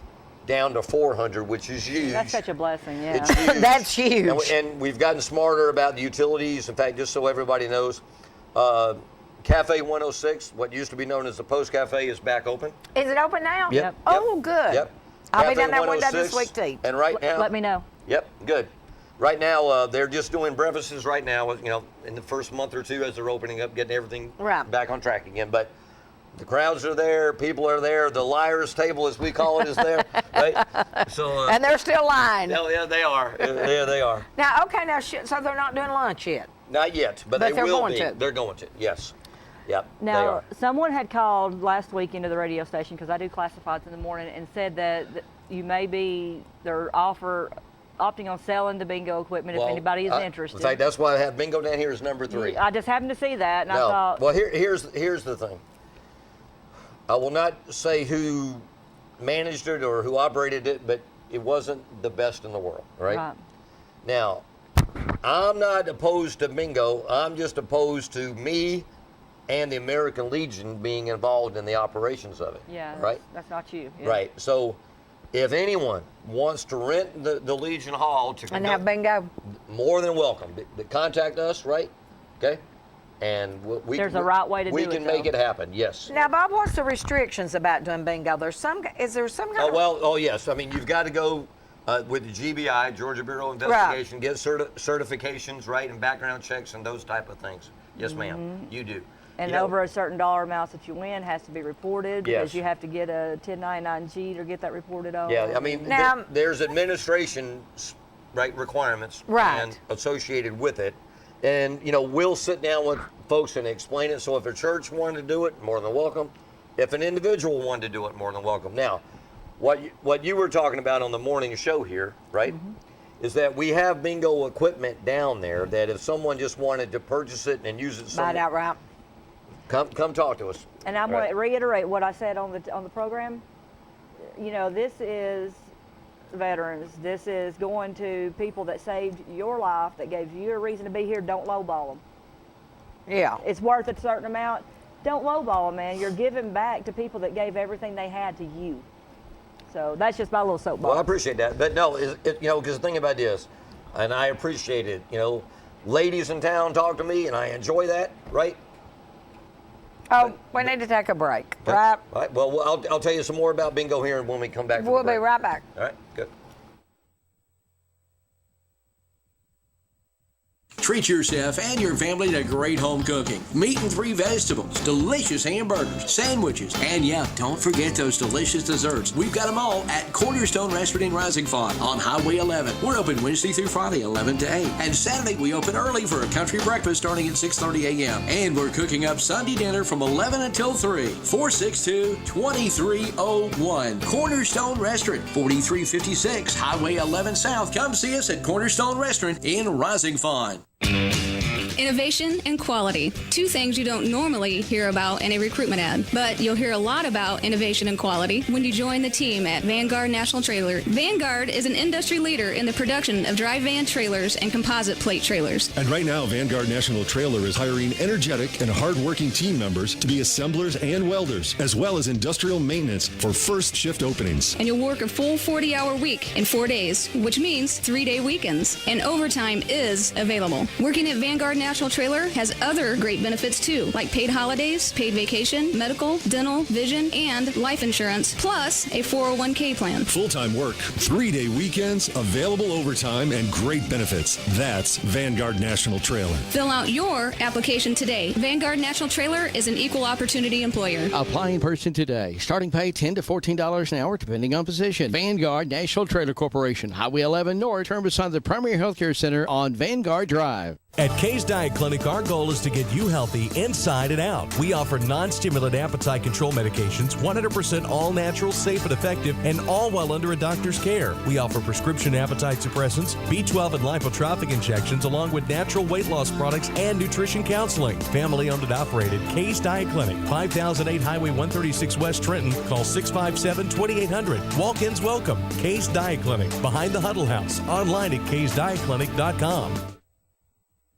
down to $400, which is huge. That's such a blessing, yeah. It's huge. That's huge. And we've gotten smarter about the utilities. In fact, just so everybody knows, Cafe 106, what used to be known as the Post Cafe, is back open. Is it open now? Yep. Oh, good. Yep. I'll Cafe be down that window this 106, week to eat. And right now, Let me know. Yep, good. Right now, they're just doing breakfasts right now. You know, in the first month or two as they're opening up, getting everything back on track again. But the crowds are there, people are there. The liars' table, as we call it, is there. Right? So. And they're still lying. Yeah, they are. Yeah, they are. Now, okay, so they're not doing lunch yet. Not yet, but they they're will going be. to. They're going to. Yes. Yep. they Now, are. someone had called last week into the radio station, because I do classifieds in the morning, and said that you may be, they're opting on selling the bingo equipment if anybody is interested. In fact, that's why I have bingo down here as number 3. I just happened to see that, and I No. thought. Well, here's the thing. I will not say who managed it or who operated it, but it wasn't the best in the world, right? Now, I'm not opposed to bingo. I'm just opposed to me and the American Legion being involved in the operations of it. Yeah, right? That's not you. Yeah. Right. So, if anyone wants to rent the Legion Hall to And have bingo, more than welcome. Contact us, right? Okay. And There's a right way to do it, We can make it happen. Yes. Now, Bob, what's the restrictions about doing bingo? Is there some kind of... yes. I mean, you've got to go with the GBI, Georgia Bureau of Investigation, get certifications, right, and background checks and those type of things. Yes, ma'am. You do. And over a certain dollar amount that you win has to be reported, because Yes. you have to get a 1099-G to get that reported on. Yeah, I mean, there's administration, right, requirements and associated with it. And, you know, we'll sit down with folks and explain it. So if a church wanted to do it, more than welcome. If an individual wanted to do it, more than welcome. Now, what you were talking about on the morning show here, right, is that we have bingo equipment down there that if someone just wanted to purchase it and use it, Buy it outright. Come talk to us. And I'm going to reiterate what I said on the program. You know, this is veterans. This is going to people that saved your life, that gave you a reason to be here. Don't lowball them. Yeah. It's worth a certain amount. Don't lowball them, man. You're giving back to people that gave everything they had to you. So that's just my little soapbox. Well, I appreciate that. But no, because the thing about this, and I appreciate it, ladies in town talk to me, and I enjoy that, right? Oh, we need to take a break, right? All right. Well, I'll tell you some more about bingo here when we come back. We'll be right back. All right, good. Treat yourself and your family to great home cooking. Meat and 3 vegetables, delicious hamburgers, sandwiches, and yeah, don't forget those delicious desserts. We've got them all at Cornerstone Restaurant in Rising Fawn on Highway 11. We're open Wednesday through Friday, 11 to 8. And Saturday, we open early for a country breakfast starting at 6:30 a.m. And we're cooking up Sunday dinner from 11 until 3. 462-2301. Cornerstone Restaurant, 4356 Highway 11 South. Come see us at Cornerstone Restaurant in Rising Fawn. Innovation and quality. 2 things you don't normally hear about in a recruitment ad, but you'll hear a lot about innovation and quality when you join the team at Vanguard National Trailer. Vanguard is an industry leader in the production of dry van trailers and composite plate trailers. And right now, Vanguard National Trailer is hiring energetic and hardworking team members to be assemblers and welders, as well as industrial maintenance for first shift openings. And you'll work a full 40-hour week in 4 days, which means 3-day weekends. And overtime is available. Working at Vanguard National Trailer has other great benefits too, like paid holidays, paid vacation, medical, dental, vision, and life insurance, plus a 401k plan. Full-time work, 3-day weekends, available overtime, and great benefits. That's Vanguard National Trailer. Fill out your application today. Vanguard National Trailer is an equal opportunity employer. Apply in person today. Starting pay $10 to $14 an hour, depending on position. Vanguard National Trailer Corporation, Highway 11 North, turn beside the Primary Healthcare Center on Vanguard Drive. At Kay's Diet Clinic, our goal is to get you healthy inside and out. We offer non-stimulant appetite control medications, 100% all-natural, safe and effective, and all while under a doctor's care. We offer prescription appetite suppressants, B12 and lipotropic injections, along with natural weight loss products and nutrition counseling. Family-owned and operated, Kay's Diet Clinic, 5008 Highway 136 West Trenton. Call 657-2800. Walk-ins welcome. Kay's Diet Clinic, behind the Huddle House. Online at kaysdietclinic.com.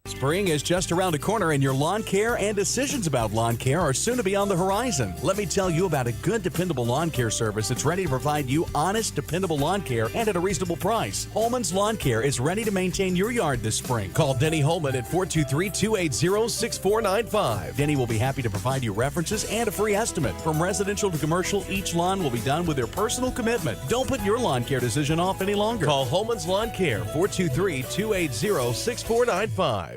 Spring is just around the corner, and your lawn care and decisions about lawn care are soon to be on the horizon. Let me tell you about a good, dependable lawn care service that's ready to provide you honest, dependable lawn care and at a reasonable price. Holman's Lawn Care is ready to maintain your yard this spring. Call Denny Holman at 423-280-6495. Denny will be happy to provide you references and a free estimate. From residential to commercial, each lawn will be done with their personal commitment. Don't put your lawn care decision off any longer. Call Holman's Lawn Care, 423-280-6495.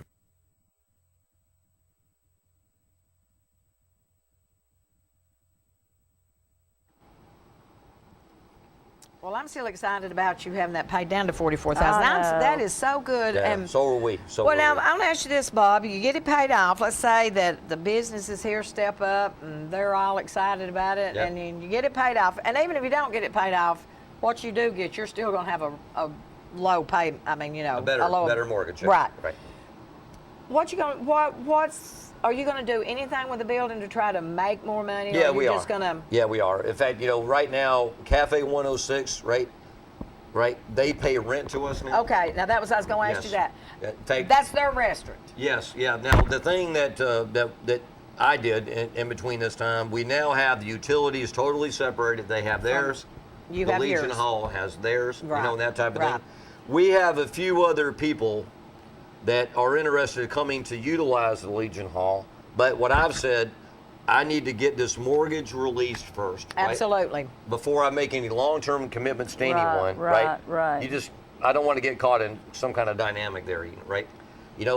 Well, I'm still excited about you having that paid down to $44,000. That is so good. Yeah, and so are we. Now, I want to ask you this, Bob. You get it paid off. Let's say that the businesses here step up and they're all excited about it, Yep. and then you get it paid off. And even if you don't get it paid off, what you do get, you're still going to have a low pay. I mean, a better mortgage. Right. Right. Are you going to do anything with the building to try to make more money? Yeah, or we are. Just gonna... Yeah, we are. In fact, right now, Cafe 106, right? They pay rent to us now. Okay, now I was going to ask you that. That's their restaurant. Yes, yeah. Now, the thing that I did in between this time, we now have the utilities totally separated. They have theirs. You the have Legion yours. Hall has theirs, Right. That type of Right. thing. We have a few other people that are interested in coming to utilize the Legion Hall, but what I've said, I need to get this mortgage released first. Absolutely. Right? Before I make any long-term commitments to anyone, Right. I don't want to get caught in some kind of dynamic there, right?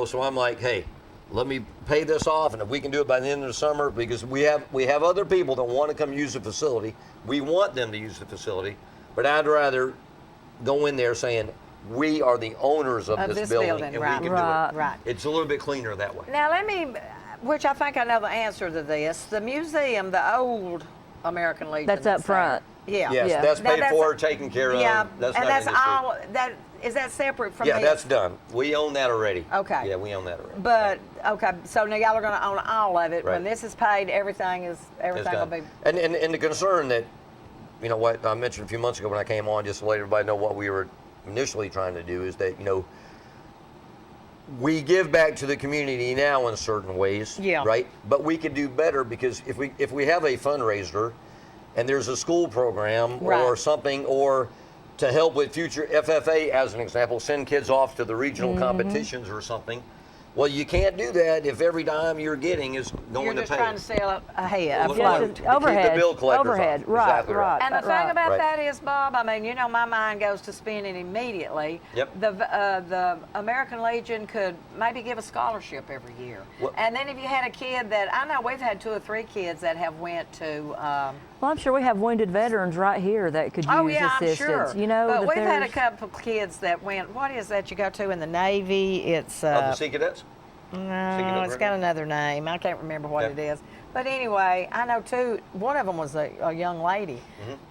So I'm like, hey, let me pay this off, and if we can do it by the end of the summer, because we have other people that want to come use the facility. We want them to use the facility, but I'd rather go in there saying, we are the owners of this building, and right. we can do it. Right. It's a little bit cleaner that way. Now which I think I know the answer to this. The museum, the old American Legion. That's up front. Yeah. Yes, yeah. that's paid for, taken care of. Yeah, That's all. Is that separate from? Yeah, this? that's done. We own that already. Okay. Yeah, we own that already. But okay, so now y'all are going to own all of it. Right. When this is paid, everything will be. And the concern that you know, what I mentioned a few months ago when I came on, just to let everybody know what we were initially trying to do, is that, you know, we give back to the community now in certain ways, right? But we could do better, because if we have a fundraiser and there's a school program or something, or to help with future FFA, as an example, send kids off to the regional competitions or something. Well, you can't do that if every dime you're getting is going to pay. You're just trying to sell a head, a float. float. Overhead. Keep the bill collectors Overhead, off. right, Exactly right. And the thing about Right. that is, Bob, I mean, you know, my mind goes to spending immediately. Yep. The American Legion could maybe give a scholarship every year. What? And then if you had a kid that, I know we've had 2 or 3 kids that have went to. Well, I'm sure we have wounded veterans right here that could use assistance. I'm sure. You know, but that we've had a there's- couple of kids that went. What is that you go to in the Navy? It's the Sea Cadets? no, it's got another name. I can't remember what it is. But anyway, I know one of them was a young lady.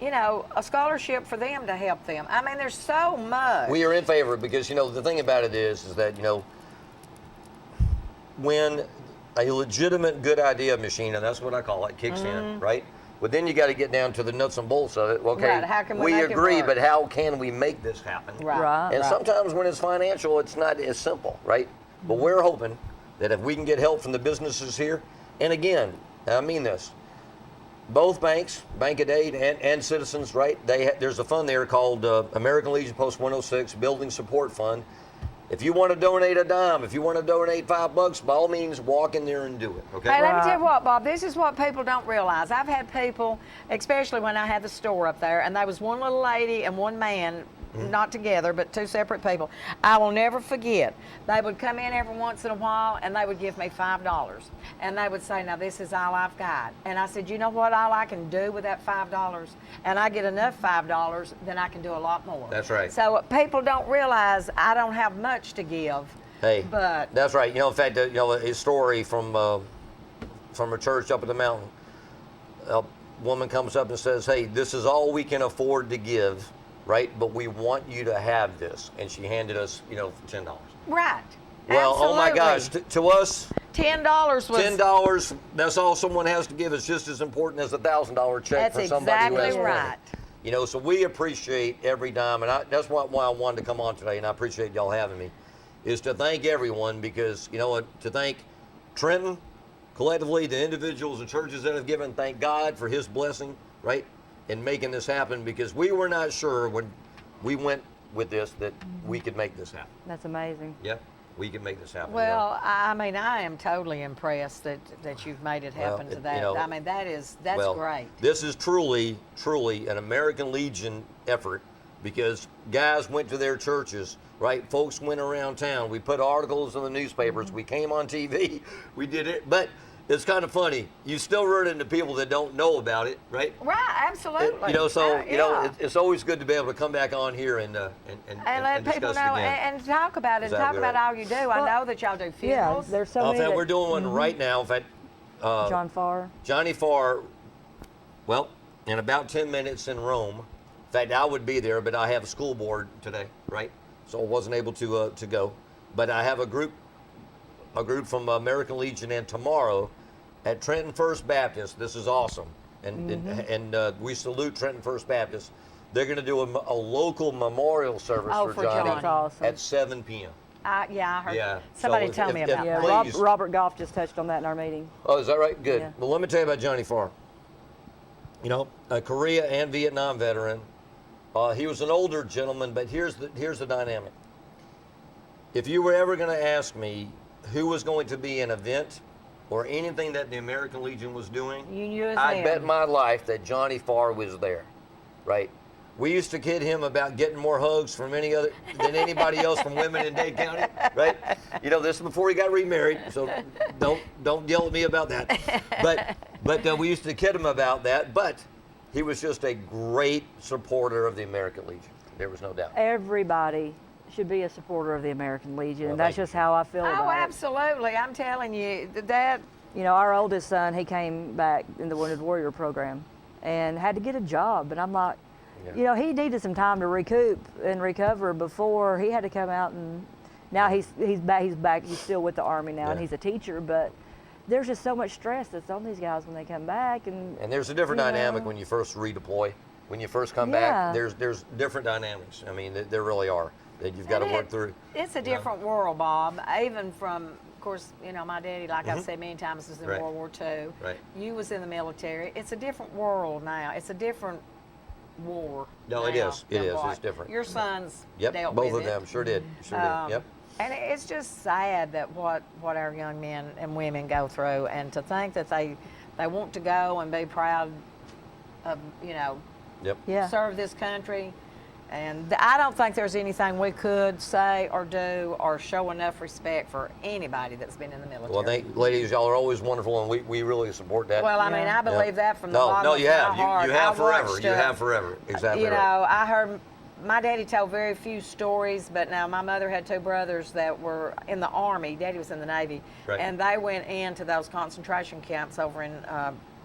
You know, a scholarship for them to help them. I mean, there's so much. We are in favor, because, you know, the thing about it is that, you know, when a legitimate good idea machine, and that's what I call it, kicks in, right? But then you got to get down to the nuts and bolts of it. Okay, Right, how can we make it agree, work? but how can we make this happen? Right. And sometimes when it's financial, it's not as simple, right? But we're hoping that if we can get help from the businesses here, and again, I mean this, both banks, Bank of Dade and Citizens, right? There's a fund there called American Legion Post 106 Building Support Fund. If you want to donate a dime, if you want to donate $5, by all means, walk in there and do it. Okay. Hey, let me tell you what, Bob, this is what people don't realize. I've had people, especially when I had the store up there, and there was one little lady and one man, not together, but 2 separate people. I will never forget. They would come in every once in a while, and they would give me $5. And they would say, now, this is all I've got. And I said, you know what, all I can do with that $5? And I get enough $5, then I can do a lot more. That's right. So people don't realize I don't have much to give. Hey, but that's right. You know, in fact, you know, a story from a church up in the mountain. A woman comes up and says, hey, this is all we can afford to give, right? But we want you to have this. And she handed us, you know, $10. Right. Well, Absolutely. oh my gosh, to us, $10 was $10, that's all someone has to give. Is just as important as a $1,000 check That's for somebody who has exactly money. right. You know, so we appreciate every dime, and that's why I wanted to come on today, and I appreciate y'all having me, is to thank everyone, because, you know, to thank Trenton, collectively, the individuals and churches that have given, thank God for his blessing, right, in making this happen, because we were not sure when we went with this that we could make this happen. That's amazing. Yep, we can make this happen. Well, I mean, I am totally impressed that you've made it happen to that. You know, I mean, that's great. This is truly an American Legion effort, because guys went to their churches, right? Folks went around town. We put articles in the newspapers. We came on TV. We did it. But it's kind of funny. You still run into people that don't know about it, right? Right, absolutely. You know, so you know, yeah. it's always good to be able to come back on here and let people discuss know it again. and talk about it. Exactly Talk about right. all you do. I know that y'all do Yeah, funerals. there's so In many. fact, that- we're doing one right now. In fact, John Farr. Johnny Farr, well, in about 10 minutes in Rome. In fact, I would be there, but I have a school board today, right? So I wasn't able to go. But I have a group from American Legion, and tomorrow at Trenton First Baptist. This is awesome, and we salute Trenton First Baptist. They're going to do a local memorial service for Johnny That's awesome. at 7 p.m. Yeah, I heard. Yeah. Somebody So tell me about Yeah, that. please. Robert Goff just touched on that in our meeting. Oh, is that right? Good. Yeah. Well, let me tell you about Johnny Farr. You know, a Korea and Vietnam veteran. He was an older gentleman, but here's the dynamic. If you were ever going to ask me who was going to be an event or anything that the American Legion was doing, You knew his I name. bet my life that Johnny Farr was there, right? We used to kid him about getting more hugs from than anybody else from women in Dade County, right? You know, this is before he got remarried, so don't yell at me about that. But we used to kid him about that. But he was just a great supporter of the American Legion. There was no doubt. Everybody should be a supporter of the American Legion. Well, That's thank just how I feel about Oh, it. absolutely. I'm telling you that. You know, our oldest son, he came back in the Wounded Warrior program and had to get a job. And I'm like, you know, he needed some time to recoup and recover before he had to come out. And now he's back. He's still with the Army now, and he's a teacher. But there's just so much stress that's on these guys when they come back. And there's a different you know. dynamic when you first redeploy. when you first come Yeah. back, there's different dynamics. I mean, there really are that you've got to work through. It's a different world, Bob. Even from, of course, my daddy, like I've said many times, was in Right. World War II. Right. You was in the military. It's a different world now. It's a different war. No, it now is. It than is. what It's different. Your sons Yep, dealt both with of them it. sure did. Sure did. Yep. And it's just sad that what our young men and women go through, and to think that they want to go and be proud of, Yep. Yeah. serve this country. And I don't think there's anything we could say or do or show enough respect for anybody that's been in the military. Well, ladies, y'all are always wonderful, and we really support that. Well, I mean, I believe that from the bottom no, of you my have. heart. You have I forever. watched, You have forever. Exactly You right. know, I heard my daddy told very few stories, but now my mother had two brothers that were in the Army. Daddy was in the Navy. Right. And they went into those concentration camps over in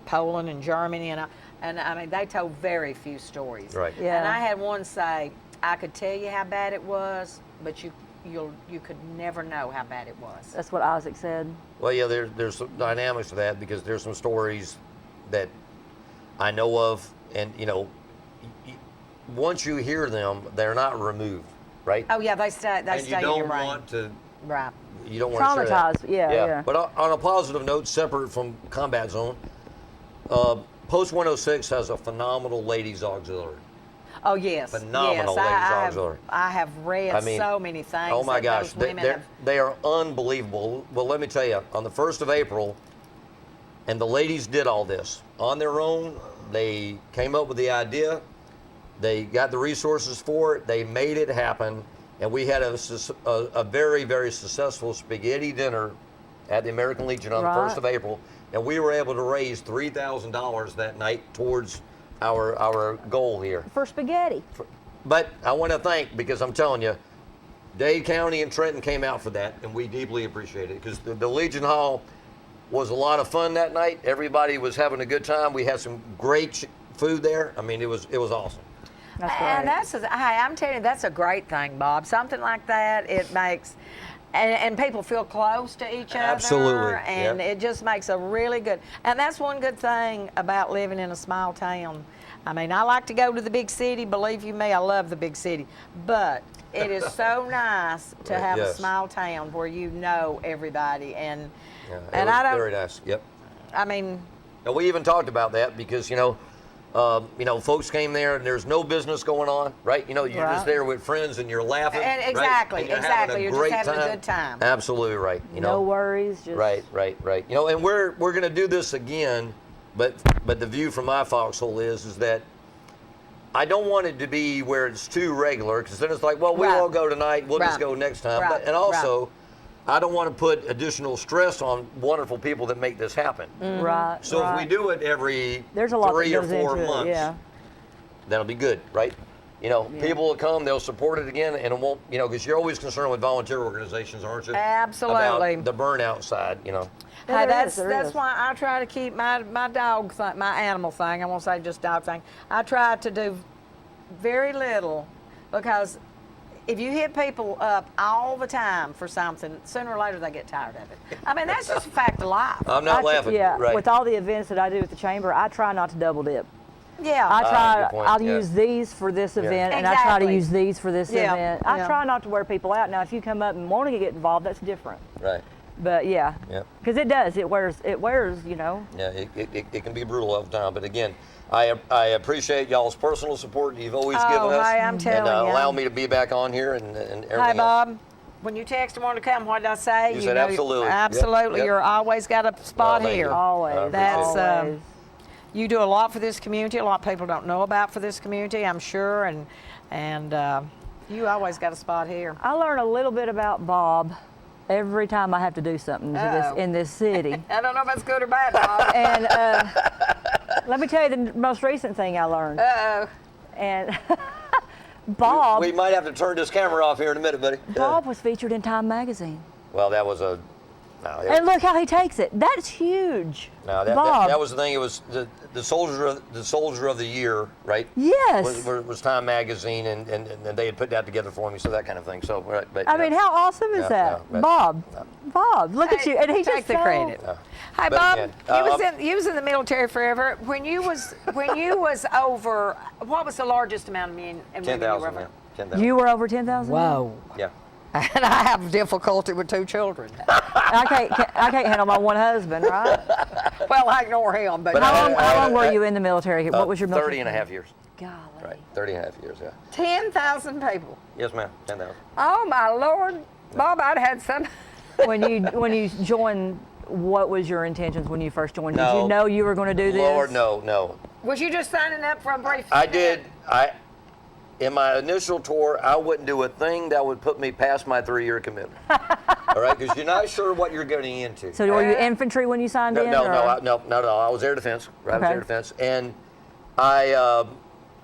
Poland and Germany. And I mean, they told very few stories. Right. Yeah. And I had one say, I could tell you how bad it was, but you could never know how bad it was. That's what Isaac said. Well, yeah, there's some dynamics to that because there's some stories that I know of, and once you hear them, they're not removed, right? Oh yeah, they stay. They and stay you don't in your brain. want to. Right. You don't want to share that. Traumatized, yeah. But on a positive note, separate from combat zone, Post 106 has a phenomenal ladies auxiliary. Oh yes, Phenomenal yes. ladies I auxiliary. have read so many things. Oh my that gosh, those women have. they are unbelievable. Well, let me tell you, on the 1st of April, and the ladies did all this on their own. They came up with the idea. They got the resources for it. They made it happen. And we had a very, very successful spaghetti dinner at the American Legion on the 1st of April. And we were able to raise $3,000 that night towards our goal here. For spaghetti. But I want to thank, because I'm telling you, Dade County and Trenton came out for that, and we deeply appreciate it. Because the Legion Hall was a lot of fun that night. Everybody was having a good time. We had some great food there. I mean, it was awesome. That's great. And I'm telling you, that's a great thing, Bob. Something like that, it makes, and people feel close to each other. Absolutely. And Yep. it just makes a really good, and that's one good thing about living in a small town. I mean, I like to go to the big city. Believe you me, I love the big city. But it is so nice to have a small town where you know everybody. And I don't. Very nice. Yep. I mean. And we even talked about that because folks came there and there's no business going on, right? You're just there with friends and you're laughing. And exactly, right? And exactly. You're You're just having having a good time. Absolutely right. No worries. Just Right. And we're going to do this again, but the view from my foxhole is that I don't want it to be where it's too regular, because then it's like, well, we all go tonight, we'll just go next time. Right. And also, I don't want to put additional stress on wonderful people that make this happen. Right. So if we do it every There's a lot 3 that or goes 4 into months, it, yeah. that'll be good, right? People will come, they'll support it again, and it won't, because you're always concerned with volunteer organizations, aren't you? Absolutely. About the burnout side, Hey, that's why I try to keep my dog thing, my animal thing. I won't say just dog thing. I try to do very little, because if you hit people up all the time for something, sooner or later they get tired of it. I mean, that's just a fact of life. I'm not laughing. Yeah, right. with all the events that I do at the chamber, I try not to double dip. Yeah. I try. good point, I'll yeah. use these for this event, and I try to use these for this event. I try not to wear people out. Now, if you come up and want to get involved, that's different. Right. But yeah, Yep. because it does. It wears. Yeah, it can be brutal all the time. But again, I appreciate y'all's personal support you've always given us. Hey, I'm telling and you. allow me to be back on here and everything Hey, else. Bob, when you text and want to come, what did I say? You said absolutely. Yep, Absolutely. yep. You're always got a spot thank here. you. Always. That's always. You do a lot for this community. A lot of people don't know about for this community, I'm sure, and you always got a spot here. I learn a little bit about Bob every time I have to do something in this city. I don't know if that's good or bad, Bob. And let me tell you the most recent thing I learned. Uh-oh. And Bob. We might have to turn this camera off here in a minute, buddy. Bob was featured in Time magazine. Well, that was a And look how he takes it. That's huge. No, Bob. that was the thing. It was the soldier of the year, right? Yes. Was Time Magazine, and they had put that together for me, so that kind of thing. So, but, I mean, how awesome is that, Bob? Bob, look at you, and he take just the credit. Hey, Bob, you was in the military forever. When you was over, what was the largest amount of men and women you were over? 10,000. You were over 10,000? Whoa. Yeah. And I have difficulty with 2 children. I can't handle my one husband, right? Well, I ignore him. But how long were you in the military? What was your military? 30 and a half years. Golly. Right, 30 and a half years, yeah. 10,000 people. Yes, ma'am, 10,000. Oh, my Lord. Bob, I'd had some. When you joined, what was your intentions when you first joined? Did you know you were going to do this? Lord, no. Was you just signing up for a brief? I did. In my initial tour, I wouldn't do a thing that would put me past my 3-year commitment. All right, because you're not sure what you're getting into. So were you infantry when you signed in? No, I was air defense. Right, okay. I was air defense, and I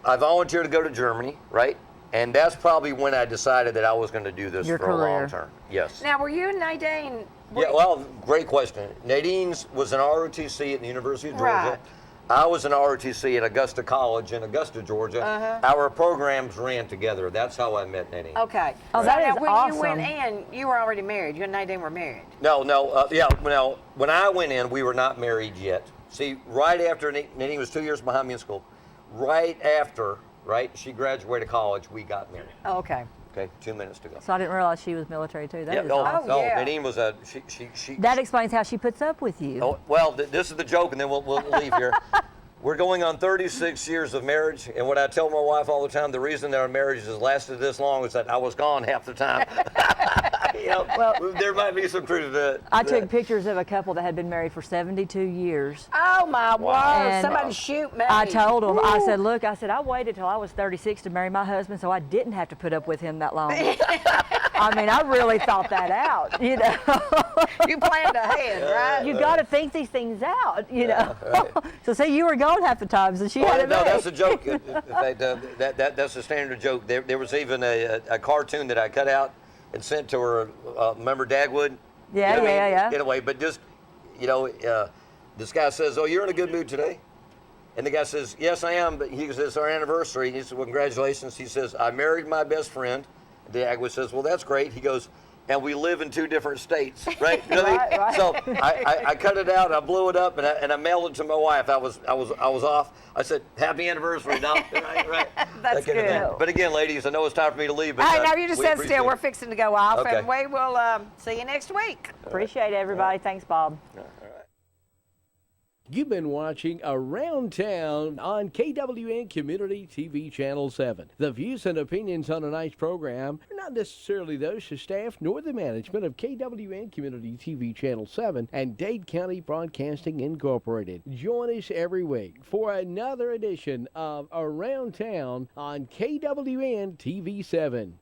volunteered to go to Germany, right? And that's probably when I decided that I was going to do this for a long term. Yes. Now, were you and Nadine? Yeah, well, great question. Nadine's was an ROTC at the University of Georgia. Right. I was an ROTC at Augusta College in Augusta, Georgia. Our programs ran together. That's how I met Nadine. Okay. Oh, that is when awesome. you went in, you were already married. You and Nadine were married. No. When I went in, we were not married yet. See, right after Nadine was 2 years behind me in school, right after, she graduated college, we got married. Oh, okay. Okay, 2 minutes to go. So I didn't realize she was military too. That is awesome. Yeah. Nadine was she. That explains how she puts up with you. Oh, well, this is the joke, and then we'll leave here. We're going on 36 years of marriage, and what I tell my wife all the time, the reason that our marriage has lasted this long is that I was gone half the time. Well, there might be some truth to that. I took pictures of a couple that had been married for 72 years. Oh, my word. Somebody shoot me. I told them, I said, look, I waited till I was 36 to marry my husband so I didn't have to put up with him that long. I mean, I really thought that out, You planned ahead, right? You got to think these things out, Right. So say you were gone half the time, so she had it No, made. that's a joke. In fact, that's a standard joke. There was even a cartoon that I cut out and sent to her. Remember Dagwood? Yeah. Anyway, but just, this guy says, "Oh, you're in a good mood today?" And the guy says, "Yes, I am." But he says, "It's our anniversary." He says, "Well, congratulations." He says, "I married my best friend." Dagwood says, "Well, that's great." He goes, "And we live in 2 different states," right? Right. So I cut it out, I blew it up, and I mailed it to my wife. I was off. I said, "Happy anniversary, Doc." Right. That's good. But again, ladies, I know it's time for me to leave. But, Hey, no, you just said appreciate still. it. We're fixing to go off, Okay. and we will see you next week. Appreciate it, everybody. Thanks, Bob. You've been watching Around Town on KWN Community TV Channel 7. The views and opinions on tonight's program are not necessarily those of staff nor the management of KWN Community TV Channel 7 and Dade County Broadcasting Incorporated. Join us every week for another edition of Around Town on KWN TV 7.